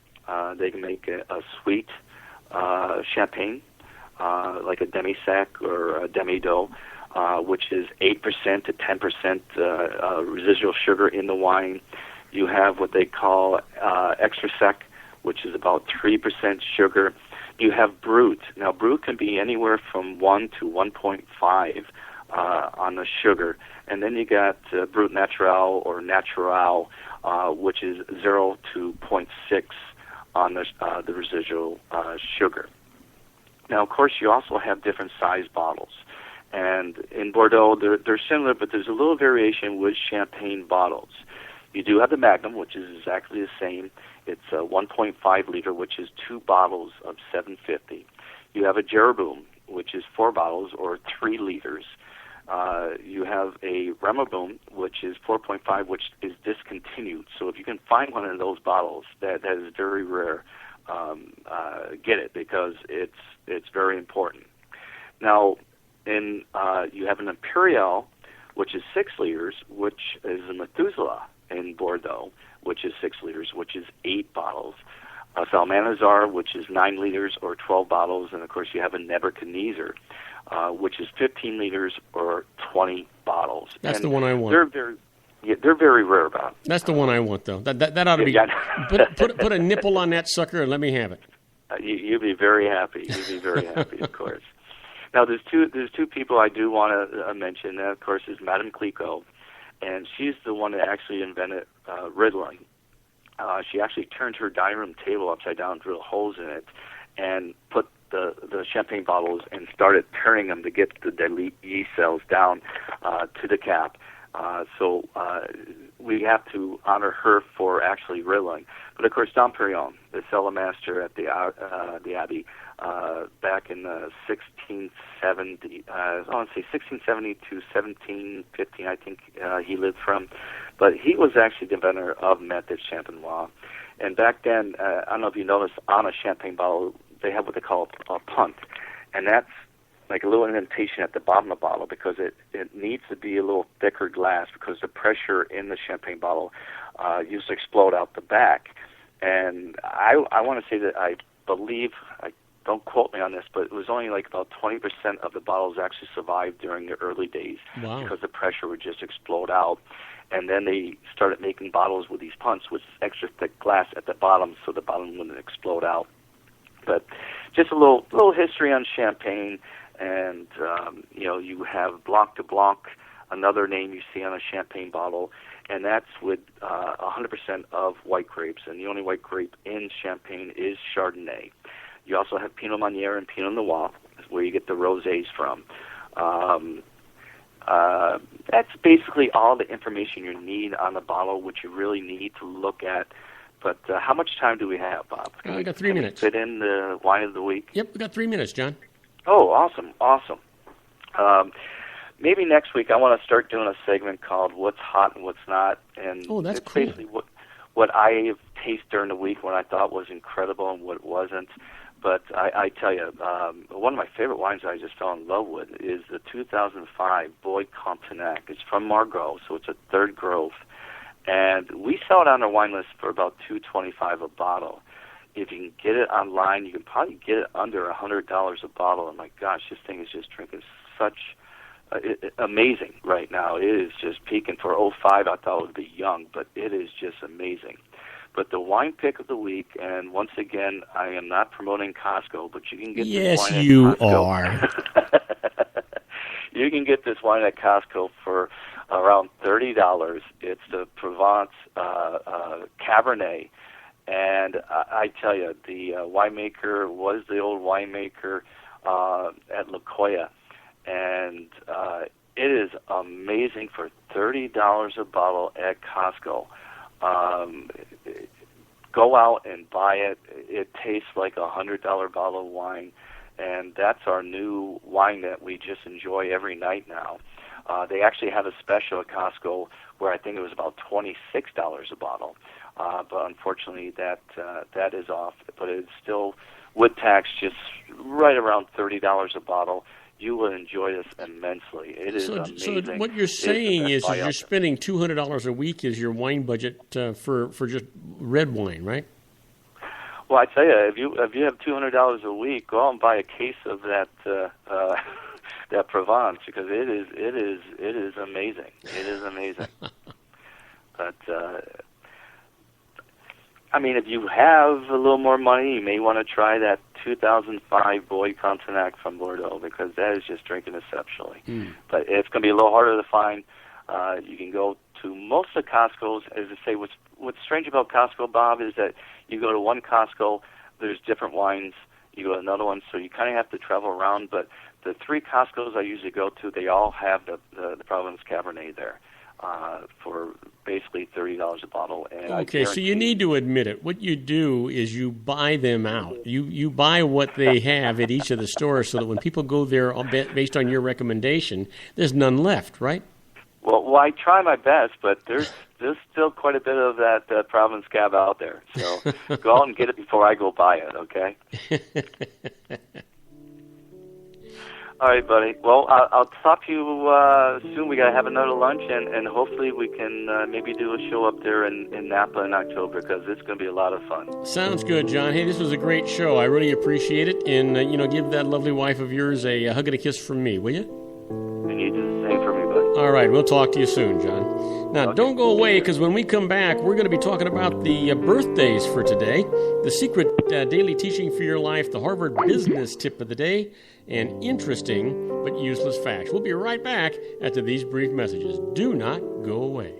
They can make a sweet champagne, like a demi-sec or a demi-doux, which is 8% to 10% residual sugar in the wine. You have what they call extra sec, which is about 3% sugar. You have brut. Now, brut can be anywhere from 1 to 1.5 on the sugar. And then you got brut natural or natural, which is 0 to 0.6 on the residual sugar. Now, of course, you also have different size bottles. And in Bordeaux, they're similar, but there's a little variation with champagne bottles. You do have the Magnum, which is exactly the same. It's a 1.5 liter, which is 2 bottles of 750. You have a Jeroboam, which is 4 bottles or 3 liters. You have a Remaboom, which is 4.5, which is discontinued. So if you can find one of those bottles, that is very rare. Get it, because it's very important. Now, you have an Imperial, which is 6 liters, which is a Methuselah in Bordeaux, which is 6 liters, which is 8 bottles. A Salmanazar, which is 9 liters or 12 bottles, and of course you have a Nebuchadnezzar, which is 15 liters or 20 bottles. That's the one I want. They're very rare about. That's the one I want, though. That ought to be. Put a nipple on that sucker and let me have it. You'd be very happy. You'd be very happy, of course. Now, there's two people I do want to mention. That, of course, is Madame Clicquot, and she's the one that actually invented riddling. She actually turned her dining room table upside down, drilled holes in it, and put the champagne bottles and started turning them to get the deadly yeast cells down to the cap. So we have to honor her for actually riddling. But of course, Dom Perignon, the cellar master at the Abbey, back in 1670, I want to say 1670 to 1715, I think he lived from. But he was actually the inventor of Method Champenois. And back then, I don't know if you noticed, on a champagne bottle, they have what they call a punt. And that's like a little indentation at the bottom of the bottle because it needs to be a little thicker glass because the pressure in the champagne bottle used to explode out the back. And I want to say that I believe, don't quote me on this, but it was only like about 20% of the bottles actually survived during the early days. Wow. Because the pressure would just explode out. And then they started making bottles with these punts with extra thick glass at the bottom so the bottom wouldn't explode out. But just a little history on champagne. And, you have Blanc de Blanc, another name you see on a champagne bottle, and that's with 100% of white grapes. And the only white grape in champagne is Chardonnay. You also have Pinot Meunier and Pinot Noir, where you get the rosés from. That's basically all the information you need on the bottle, which you really need to look at. But how much time do we have, Bob? I got 3 minutes. Fit in the wine of the week? Yep, we got 3 minutes, John. Oh, awesome. Maybe next week I want to start doing a segment called What's Hot and What's Not. And that's it's cool. Basically what I taste during the week when I thought was incredible and what wasn't. But I tell you, one of my favorite wines I just fell in love with is the 2005 Bois Contenac. It's from Margaux, so it's a third growth. And we sell it on our wine list for about $2.25 a bottle. If you can get it online, you can probably get it under $100 a bottle. And my gosh, this thing is just drinking such amazing right now. It is just peaking. For 05, I thought it would be young, but it is just amazing. But the wine pick of the week, and once again, I am not promoting Costco, but you can get this wine at Costco. Yes, you are. You can get this wine at Costco for around $30. It's the Provence Cabernet. And I tell you, the winemaker was the old winemaker at La Jolla. And it is amazing for $30 a bottle at Costco. Go out and buy it. It tastes like a $100 bottle of wine. And that's our new wine that we just enjoy every night now. They actually have a special at Costco where I think it was about $26 a bottle. But unfortunately, that is off. But it's still, with tax, just right around $30 a bottle. You will enjoy this immensely. It is amazing. So what you're saying is you're spending $200 a week is your wine budget for just red wine, right? Well, I tell you, if you have $200 a week, go out and buy a case of that that Provence, because it is amazing. It is amazing. But I mean, if you have a little more money, you may want to try that 2005 Bois Contenac from Bordeaux, because that is just drinking exceptionally. But it's going to be a little harder to find. You can go to most of the Costco's. As I say, what's strange about Costco, Bob, is that you go to one Costco, there's different wines. You go to another one, so you kind of have to travel around. But the 3 Costco's I usually go to, they all have the Provence Cabernet there for basically $30 a bottle. And okay, so you need to admit it. What you do is you buy them out. You buy what they have at each of the stores, so that when people go there based on your recommendation, there's none left, right? Well, I try my best, but there's still quite a bit of that Provence Cab out there. So go out and get it before I go buy it, okay? All right, buddy. Well, I'll talk to you soon. We got to have another lunch, and hopefully we can maybe do a show up there in Napa in October, because it's going to be a lot of fun. Sounds good, John. Hey, this was a great show. I really appreciate it. And, give that lovely wife of yours a hug and a kiss from me, will you? And you do the same for me, buddy. All right, we'll talk to you soon, John. Now, don't go away, because when we come back, we're going to be talking about the birthdays for today, the secret daily teaching for your life, the Harvard Business Tip of the Day, and interesting but useless facts. We'll be right back after these brief messages. Do not go away.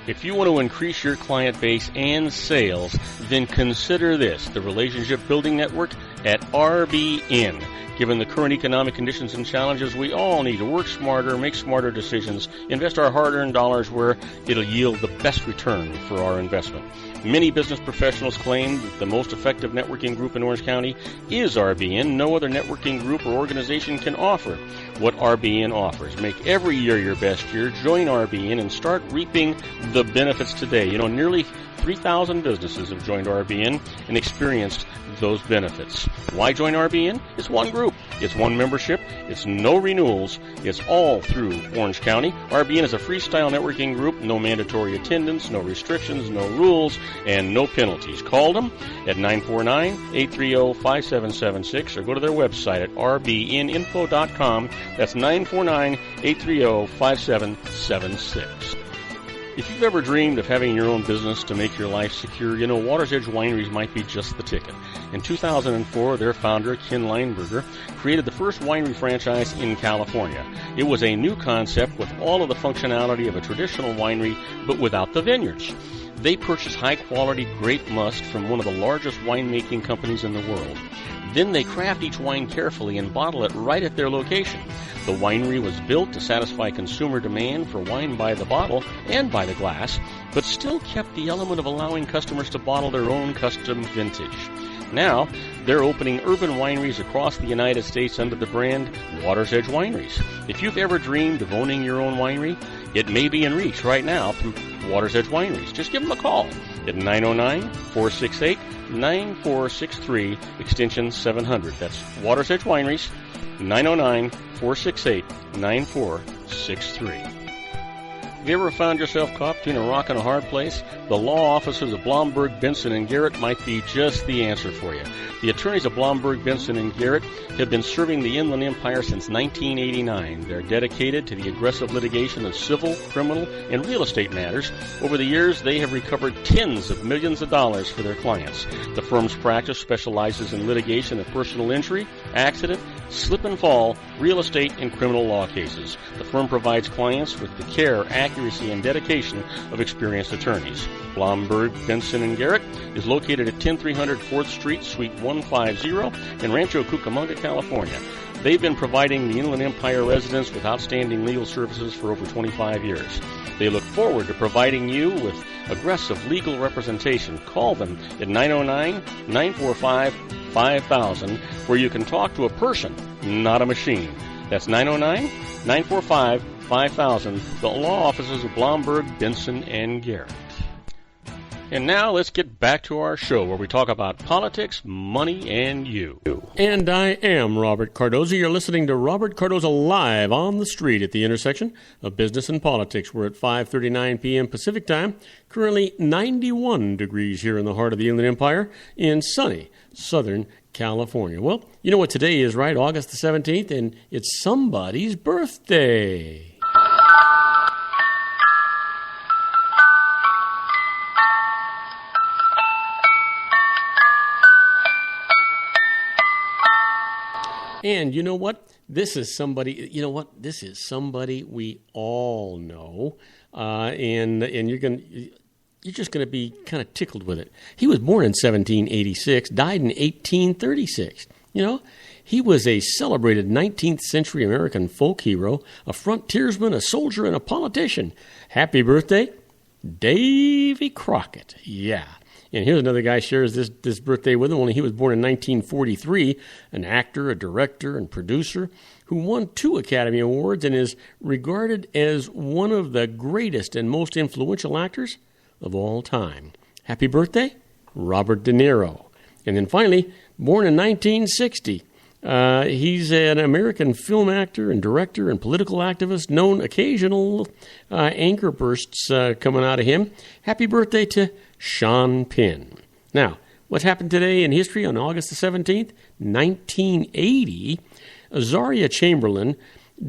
If you want to increase your client base and sales, then consider this, the Relationship Building Network at RBN. Given the current economic conditions and challenges, we all need to work smarter, make smarter decisions, invest our hard-earned dollars where it'll yield the best return for our investment. Many business professionals claim that the most effective networking group in Orange County is RBN. No other networking group or organization can offer what RBN offers. Make every year your best year. Join RBN and start reaping the benefits today. Nearly 3,000 businesses have joined RBN and experienced those benefits. Why join RBN? It's one group. It's one membership. It's no renewals. It's all through Orange County. RBN is a freestyle networking group. No mandatory attendance, no restrictions, no rules, and no penalties. Call them at 949-830-5776 or go to their website at rbninfo.com. That's 949-830-5776. If you've ever dreamed of having your own business to make your life secure, Water's Edge Wineries might be just the ticket. In 2004, their founder, Ken Leinberger, created the first winery franchise in California. It was a new concept with all of the functionality of a traditional winery, but without the vineyards. They purchased high-quality grape must from one of the largest winemaking companies in the world. Then they craft each wine carefully and bottle it right at their location. The winery was built to satisfy consumer demand for wine by the bottle and by the glass, but still kept the element of allowing customers to bottle their own custom vintage. Now, they're opening urban wineries across the United States under the brand Water's Edge Wineries. If you've ever dreamed of owning your own winery, it may be in reach right now through Water's Edge Wineries. Just give them a call at 909-468-9463, extension 700. That's Water's Edge Wineries, 909-468-9463. Have you ever found yourself caught between a rock and a hard place? The law offices of Blomberg, Benson, and Garrett might be just the answer for you. The attorneys of Blomberg, Benson, and Garrett have been serving the Inland Empire since 1989. They're dedicated to the aggressive litigation of civil, criminal, and real estate matters. Over the years, they have recovered tens of millions of dollars for their clients. The firm's practice specializes in litigation of personal injury, accident, slip and fall, real estate, and criminal law cases. The firm provides clients with the care, accuracy, and dedication of experienced attorneys. Blomberg, Benson, and Garrett is located at 10300 4th Street, Suite 150 in Rancho Cucamonga, California. They've been providing the Inland Empire residents with outstanding legal services for over 25 years. They look forward to providing you with aggressive legal representation. Call them at 909-945-5000, where you can talk to a person, not a machine. That's 909-945-5000, the law offices of Blomberg, Benson, and Garrett. And now let's get back to our show where we talk about politics, money, and you. And I am Robert Cardoza. You're listening to Robert Cardoza live on the street at the intersection of business and politics. We're at 5:39 p.m. Pacific time. Currently 91 degrees here in the heart of the Inland Empire in sunny Southern California. Well, you know what today is, right? August the 17th, and it's somebody's birthday. And you know what? This is somebody we all know, and you're just going to be kind of tickled with it. He was born in 1786, died in 1836. You know, he was a celebrated 19th century American folk hero, a frontiersman, a soldier, and a politician. Happy birthday, Davy Crockett. Yeah. And here's another guy shares this birthday with him, only he was born in 1943, an actor, a director, and producer who won 2 Academy Awards and is regarded as one of the greatest and most influential actors of all time. Happy birthday, Robert De Niro. And then finally, born in 1960, he's an American film actor and director and political activist, known occasional anchor bursts coming out of him. Happy birthday to Sean Penn. Now, what happened today in history on August the 17th? 1980, Azaria Chamberlain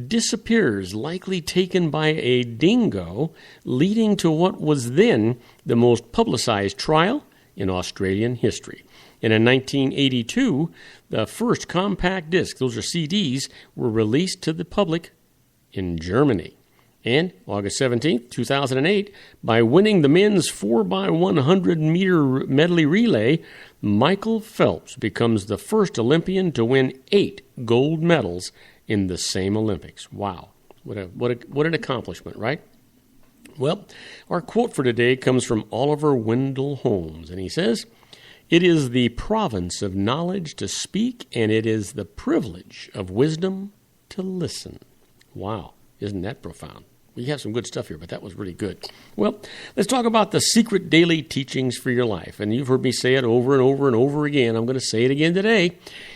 disappears, likely taken by a dingo, leading to what was then the most publicized trial in Australian history. And in 1982, the first compact disc, those are CDs, were released to the public in Germany. And August 17th, 2008, by winning the men's 4x100-meter medley relay, Michael Phelps becomes the first Olympian to win 8 gold medals in the same Olympics. Wow. What an accomplishment, right? Well, our quote for today comes from Oliver Wendell Holmes, and he says, "It is the province of knowledge to speak, and it is the privilege of wisdom to listen." Wow, isn't that profound? We have some good stuff here, but that was really good. Well, let's talk about the secret daily teachings for your life. And you've heard me say it over and over and over again. I'm going to say it again today.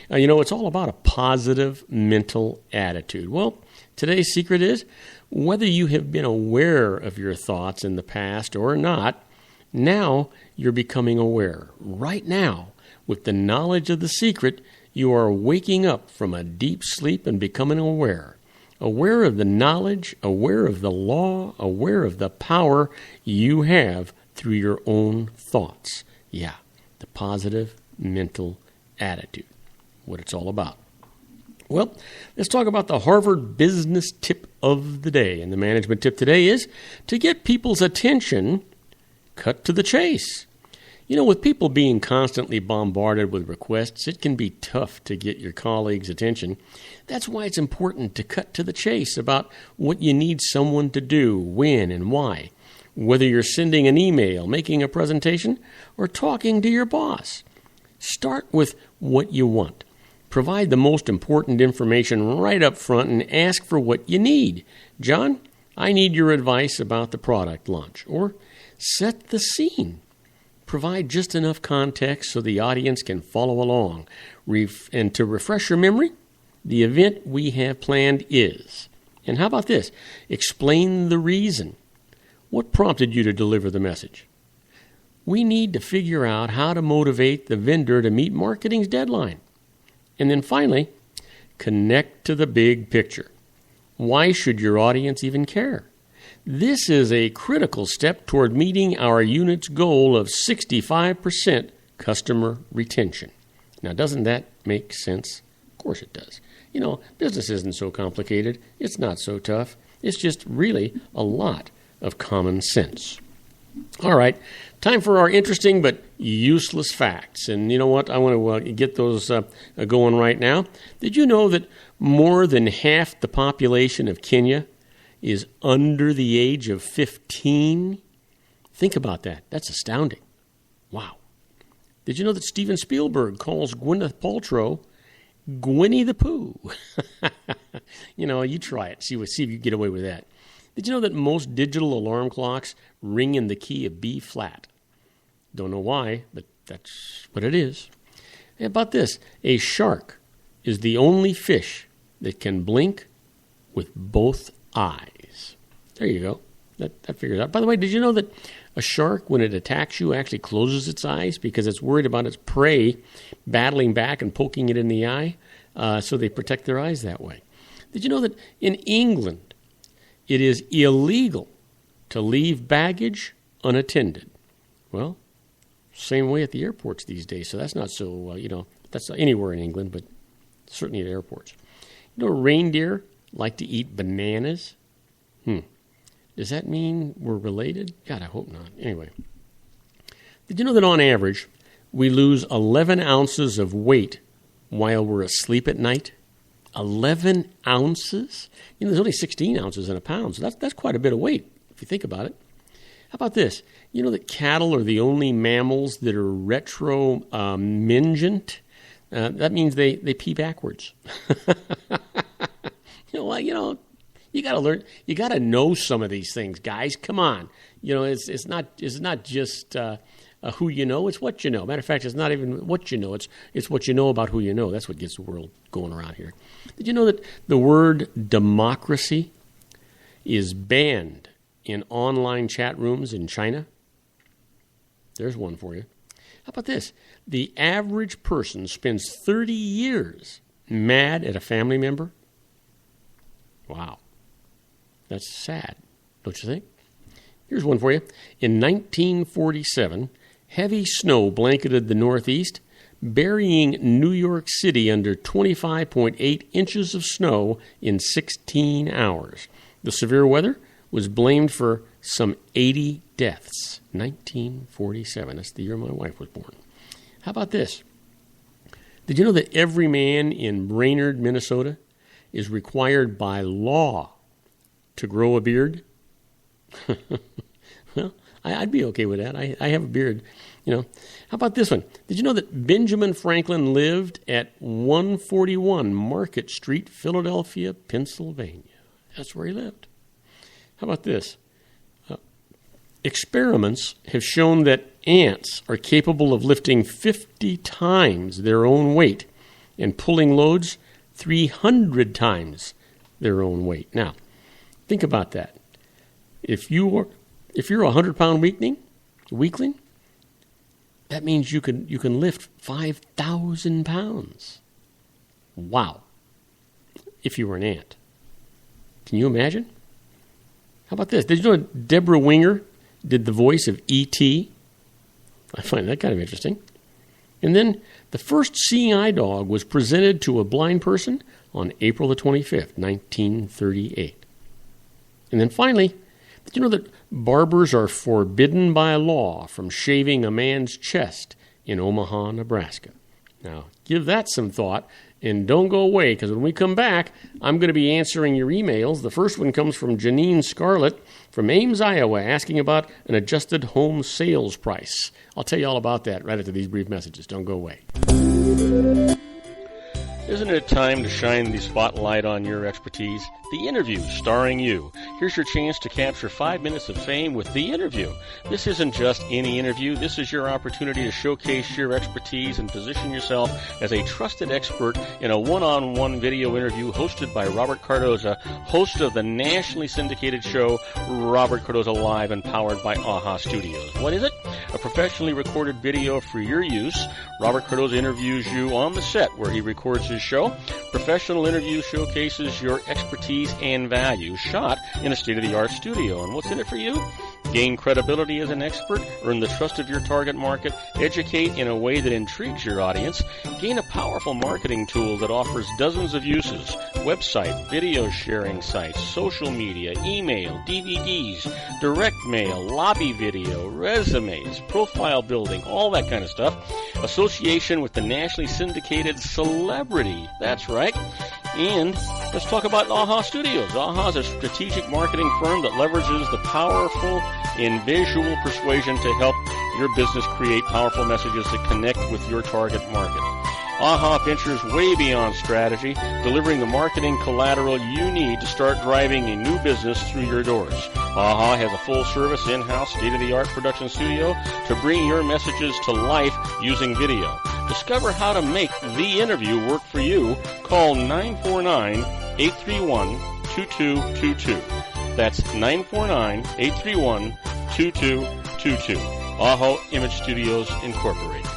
It's all about a positive mental attitude. Well, today's secret is whether you have been aware of your thoughts in the past or not, now you're becoming aware. Right now, with the knowledge of the secret, you are waking up from a deep sleep and becoming aware. Aware of the knowledge, aware of the law, aware of the power you have through your own thoughts. Yeah, the positive mental attitude, what it's all about. Well, let's talk about the Harvard business tip of the day. And the management tip today is to get people's attention, cut to the chase. With people being constantly bombarded with requests, it can be tough to get your colleagues' attention. That's why it's important to cut to the chase about what you need someone to do, when, and why. Whether you're sending an email, making a presentation, or talking to your boss. Start with what you want. Provide the most important information right up front and ask for what you need. John, I need your advice about the product launch. Or set the scene. Provide just enough context so the audience can follow along. And to refresh your memory, the event we have planned is. And how about this? Explain the reason. What prompted you to deliver the message? We need to figure out how to motivate the vendor to meet marketing's deadline. And then finally, connect to the big picture. Why should your audience even care? This is a critical step toward meeting our unit's goal of 65% customer retention. Now, doesn't that make sense? Of course it does. Business isn't so complicated. It's not so tough. It's just really a lot of common sense. All right, time for our interesting but useless facts. And you know what? I want to get those going right now. Did you know that more than half the population of Kenya is under the age of 15? Think about that. That's astounding. Wow. Did you know that Steven Spielberg calls Gwyneth Paltrow Gwynnie the Pooh? You try it. See if you get away with that. Did you know that most digital alarm clocks ring in the key of B flat? Don't know why, but that's what it is. How about this? A shark is the only fish that can blink with both eyes. There you go. That figures out. By the way, did you know that a shark, when it attacks you, actually closes its eyes because it's worried about its prey battling back and poking it in the eye? So they protect their eyes that way. Did you know that in England, it is illegal to leave baggage unattended? Well, same way at the airports these days. So that's not so, that's not anywhere in England, but certainly at airports. Reindeer like to eat bananas. Does that mean we're related? God, I hope not. Anyway, did you know that on average, we lose 11 ounces of weight while we're asleep at night? 11 ounces? There's only 16 ounces in a pound, so that's quite a bit of weight, if you think about it. How about this? You know that cattle are the only mammals that are retromingent? That means they pee backwards. You got to learn. You got to know some of these things, guys. Come on. It's not just who you know. It's what you know. Matter of fact, it's not even what you know. It's what you know about who you know. That's what gets the world going around here. Did you know that the word democracy is banned in online chat rooms in China? There's one for you. How about this? The average person spends 30 years mad at a family member. Wow. That's sad, don't you think? Here's one for you. In 1947, heavy snow blanketed the Northeast, burying New York City under 25.8 inches of snow in 16 hours. The severe weather was blamed for some 80 deaths. 1947. That's the year my wife was born. How about this? Did you know that every man in Brainerd, Minnesota, is required by law to grow a beard? Well, I'd be okay with that. I have a beard, How about this one? Did you know that Benjamin Franklin lived at 141 Market Street, Philadelphia, Pennsylvania? That's where he lived. How about this? Experiments have shown that ants are capable of lifting 50 times their own weight and pulling loads 300 times their own weight. Now, think about that. If you're a 100-pound weakling, that means you can lift 5,000 pounds. Wow. If you were an ant. Can you imagine? How about this? Did you know Deborah Winger did the voice of E.T.? I find that kind of interesting. And then the first seeing eye dog was presented to a blind person on April the 25th, 1938. And then finally, Did you know that barbers are forbidden by law from shaving a man's chest in Omaha, Nebraska? Now, give that some thought, and don't go away, because when we come back, I'm going to be answering your emails. The first one comes from Janine Scarlett from Ames, Iowa, asking about an adjusted home sales price. I'll tell you all about that right after these brief messages. Don't go away. Isn't it time to shine the spotlight on your expertise? The Interview, starring you. Here's your chance to capture 5 minutes of fame with The Interview. This isn't just any interview. This is your opportunity to showcase your expertise and position yourself as a trusted expert in a one-on-one video interview hosted by Robert Cardoza, host of the nationally syndicated show Robert Cardoza Live and powered by AHA Studios. What is it? A professionally recorded video for your use. Robert Cardoza interviews you on the set where he records his show. Professional interview showcases your expertise and value, shot in a state-of-the-art studio. And what's in it for you? Gain credibility as an expert, earn the trust of your target market, educate in a way that intrigues your audience, gain a powerful marketing tool that offers dozens of uses, website, video sharing sites, social media, email, DVDs, direct mail, lobby video, resumes, profile building, all that kind of stuff. Association with the nationally syndicated celebrity. That's right. And let's talk about AHA Studios. AHA is a strategic marketing firm that leverages the powerful in visual persuasion to help your business create powerful messages that connect with your target market. AHA ventures way beyond strategy, delivering the marketing collateral you need to start driving a new business through your doors. AHA has a full-service, in-house, state-of-the-art production studio to bring your messages to life using video. Discover how to make The Interview work for you. Call 949-831-2222. That's 949-831-2222. AHA Image Studios, Incorporated.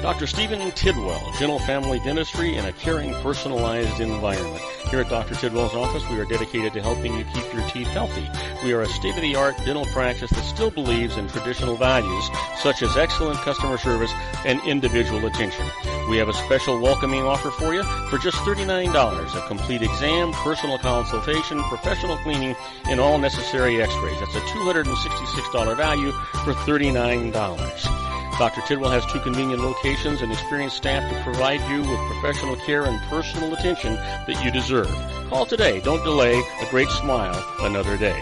Dr. Stephen Tidwell, Gentle Family Dentistry in a caring, personalized environment. Here at Dr. Tidwell's office, we are dedicated to helping you keep your teeth healthy. We are a state-of-the-art dental practice that still believes in traditional values, such as excellent customer service and individual attention. We have a special welcoming offer for you for just $39, a complete exam, personal consultation, professional cleaning, and all necessary x-rays. That's a $266 value for $39. Dr. Tidwell has 2 convenient locations and experienced staff to provide you with professional care and personal attention that you deserve. Call today. Don't delay. A great smile another day.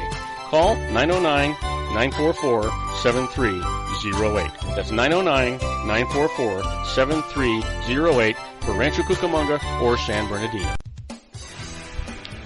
Call 909-944-7308. That's 909-944-7308 for Rancho Cucamonga or San Bernardino.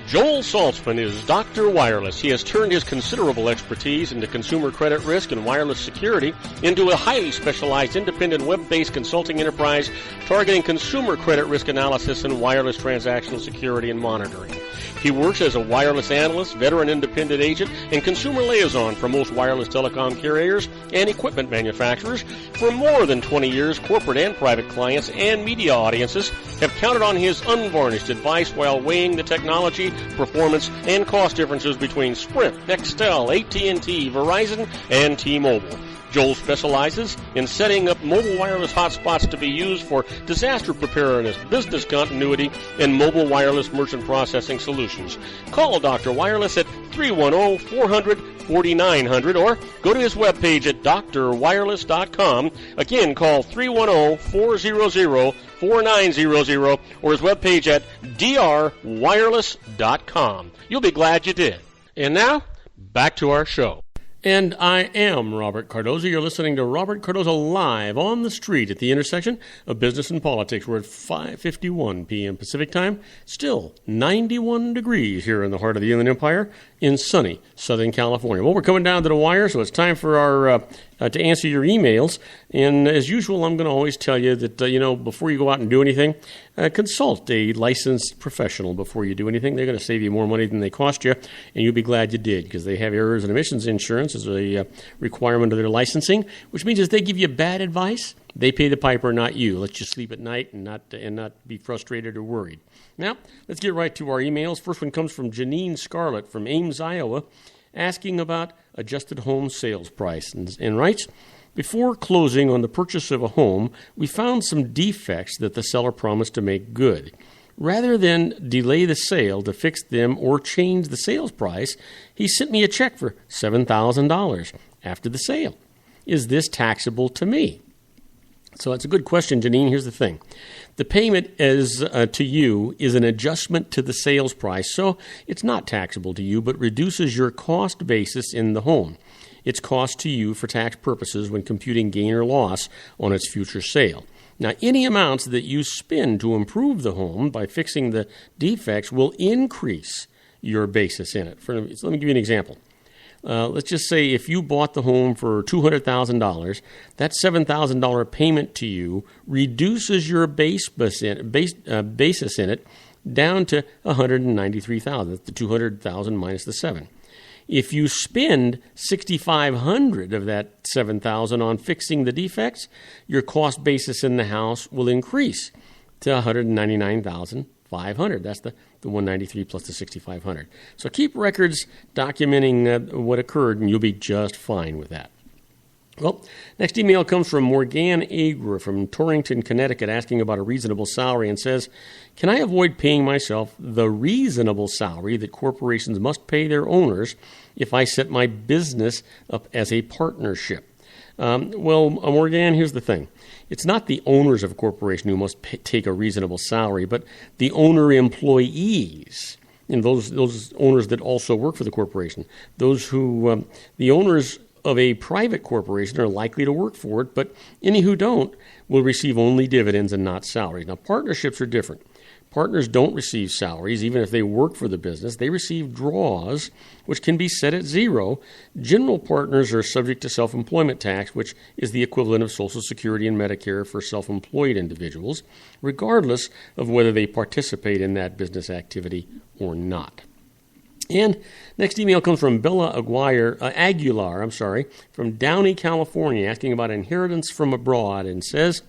Joel Saltzman is Dr. Wireless. He has turned his considerable expertise into consumer credit risk and wireless security into a highly specialized independent web-based consulting enterprise targeting consumer credit risk analysis and wireless transactional security and monitoring. He works as a wireless analyst, veteran independent agent, and consumer liaison for most wireless telecom carriers and equipment manufacturers. For more than 20 years, corporate and private clients and media audiences have counted on his unvarnished advice while weighing the technology, performance, and cost differences between Sprint, Nextel, AT&T, Verizon, and T-Mobile. Joel specializes in setting up mobile wireless hotspots to be used for disaster preparedness, business continuity, and mobile wireless merchant processing solutions. Call Dr. Wireless at 310-400-4900 or go to his webpage at drwireless.com. Again, call 310-400-4900 or his webpage at drwireless.com. You'll be glad you did. And now, back to our show. And I am Robert Cardoza. You're listening to Robert Cardoza Live on the street at the intersection of business and politics. We're at 5:51 p.m. Pacific time. Still 91 degrees here in the heart of the Inland Empire in sunny Southern California. Well, we're coming down to the wire, so it's time for our to answer your emails. And as usual, I'm going to always tell you that, before you go out and do anything, consult a licensed professional before you do anything. They're going to save you more money than they cost you, and you'll be glad you did, because they have errors and omissions insurance as a requirement of their licensing, which means if they give you bad advice, they pay the piper, not you. Let you sleep at night and not be frustrated or worried. Now, let's get right to our emails. First one comes from Janine Scarlett from Ames, Iowa, asking about adjusted home sales price, and writes, before closing on the purchase of a home, we found some defects that the seller promised to make good. rather than delay the sale to fix them or change the sales price, he sent me a check for $7,000 after the sale. Is this taxable to me? So that's a good question, Janine. Here's the thing. The payment to you is an adjustment to the sales price, so it's not taxable to you, but reduces your cost basis in the home. It's cost to you for tax purposes when computing gain or loss on its future sale. Now, any amounts that you spend to improve the home by fixing the defects will increase your basis in it. So let me give you an example. Let's just say if you bought the home for $200,000, that $7,000 payment to you reduces your basis in it down to $193,000. That's the $200,000 minus the $7,000. If you spend $6,500 of that $7,000 on fixing the defects, your cost basis in the house will increase to $199,500. That's the $193 plus the $6,500. So keep records documenting what occurred, and you'll be just fine with that. Well, next email comes from Morgan Agra from Torrington, Connecticut, asking about a reasonable salary and says, can I avoid paying myself the reasonable salary that corporations must pay their owners if I set my business up as a partnership? Morgan, here's the thing. It's not the owners of a corporation who must take a reasonable salary, but the owner employees and those owners that also work for the corporation. Those who, the owners of a private corporation are likely to work for it, but any who don't will receive only dividends and not salaries. Now, partnerships are different. Partners don't receive salaries, even if they work for the business. They receive draws, which can be set at zero. General partners are subject to self-employment tax, which is the equivalent of Social Security and Medicare for self-employed individuals, regardless of whether they participate in that business activity or not. And next email comes from Bella Aguilar, from Downey, California, asking about inheritance from abroad, and says,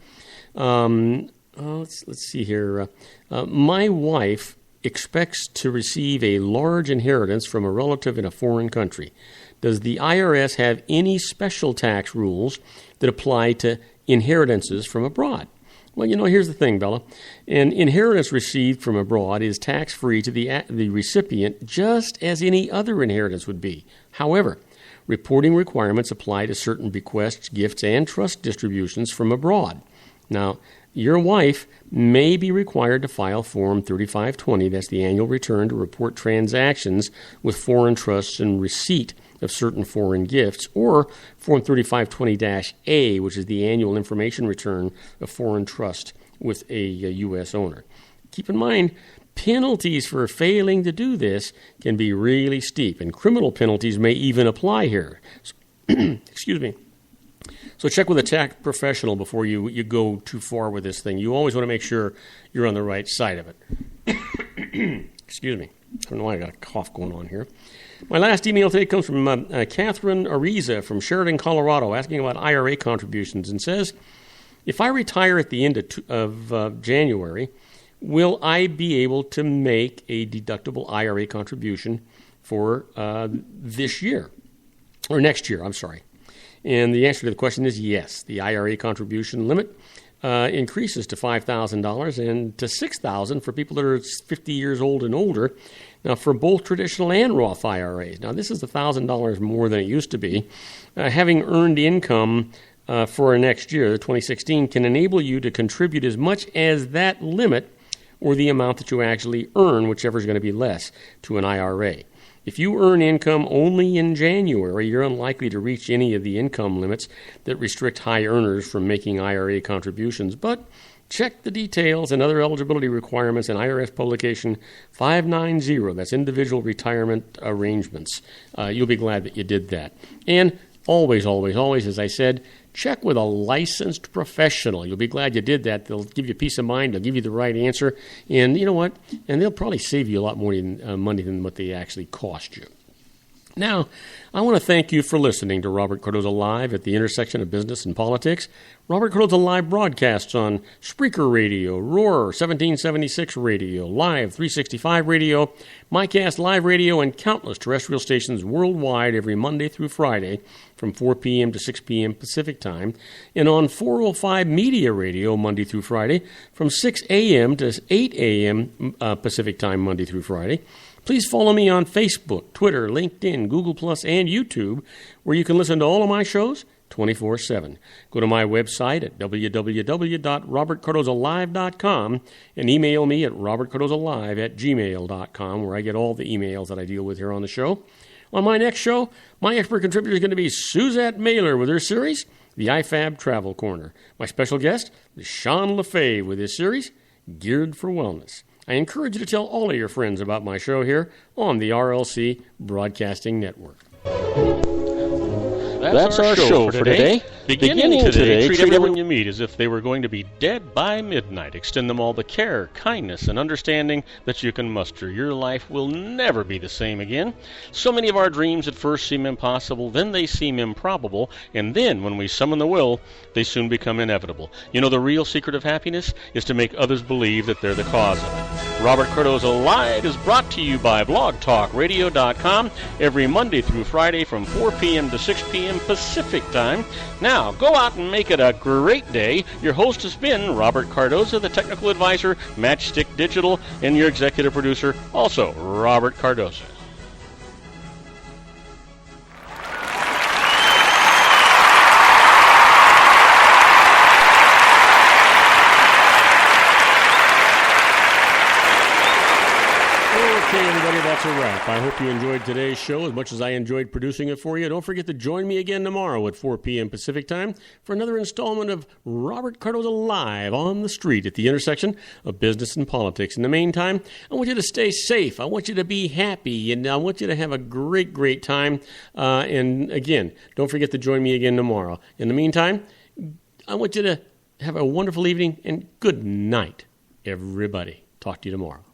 let's see here. My wife expects to receive a large inheritance from a relative in a foreign country. Does the IRS have any special tax rules that apply to inheritances from abroad? Well, here's the thing, Bella. An inheritance received from abroad is tax-free to the recipient just as any other inheritance would be. However, reporting requirements apply to certain bequests, gifts, and trust distributions from abroad. Now, your wife may be required to file Form 3520, that's the annual return to report transactions with foreign trusts and receipt of certain foreign gifts, or Form 3520-A, which is the annual information return of foreign trust with a U.S. owner. Keep in mind, penalties for failing to do this can be really steep, and criminal penalties may even apply here. Excuse me. So check with a tax professional before you go too far with this thing. You always want to make sure you're on the right side of it. Excuse me. I don't know why I got a cough going on here. My last email today comes from Catherine Ariza from Sheridan, Colorado, asking about IRA contributions, and says, if I retire at the end of January, will I be able to make a deductible IRA contribution for this year, or next year, And the answer to the question is yes. The IRA contribution limit increases to $5,000 and to $6,000 for people that are 50 years old and older. Now, for both traditional and Roth IRAs. Now, this is $1,000 more than it used to be. Having earned income for next year, the 2016, can enable you to contribute as much as that limit or the amount that you actually earn, whichever is going to be less, to an IRA. If you earn income only in January, you're unlikely to reach any of the income limits that restrict high earners from making IRA contributions. But check the details and other eligibility requirements in IRS Publication 590. That's Individual Retirement Arrangements. You'll be glad that you did that. And always, as I said, check with a licensed professional. You'll be glad you did that. They'll give you peace of mind. They'll give you the right answer. And you know what? And they'll probably save you a lot more money than what they actually cost you. Now, I want to thank you for listening to Robert Cardoza Live at the intersection of business and politics. Robert Cardoza Live broadcasts on Spreaker Radio, Roar 1776 Radio, Live 365 Radio, MyCast Live Radio, and countless terrestrial stations worldwide every Monday through Friday from 4 p.m. to 6 p.m. Pacific Time, and on 405 Media Radio Monday through Friday from 6 a.m. to 8 a.m. Pacific Time Monday through Friday. Please follow me on Facebook, Twitter, LinkedIn, Google+, and YouTube, where you can listen to all of my shows 24/7. Go to my website at www.robertcardozalive.com and email me at robertcardozalive@gmail.com, where I get all the emails that I deal with here on the show. On my next show, my expert contributor is going to be Suzette Mailer with her series, The IFAB Travel Corner. My special guest is Sean LaFay with his series, Geared for Wellness. I encourage you to tell all of your friends about my show here on the RLC Broadcasting Network. That's our show for today. Beginning today, treat everyone you meet as if they were going to be dead by midnight. Extend them all the care, kindness, and understanding that you can muster. Your life will never be the same again. So many of our dreams at first seem impossible, then they seem improbable, and then when we summon the will, they soon become inevitable. You know, the real secret of happiness is to make others believe that they're the cause of it. Robert Cardoza Live is brought to you by blogtalkradio.com every Monday through Friday from 4 p.m. to 6 p.m. Pacific Time. Now, go out and make it a great day. Your host has been Robert Cardoza, the technical advisor, Matchstick Digital, and your executive producer, also Robert Cardoza. Okay, everybody, that's a wrap. I hope you enjoyed today's show as much as I enjoyed producing it for you. Don't forget to join me again tomorrow at 4 p.m. Pacific Time for another installment of Robert Cardoza Live on the street at the intersection of business and politics. In the meantime, I want you to stay safe. I want you to be happy, and I want you to have a great, great time. And again, don't forget to join me again tomorrow. In the meantime, I want you to have a wonderful evening and good night, everybody. Talk to you tomorrow.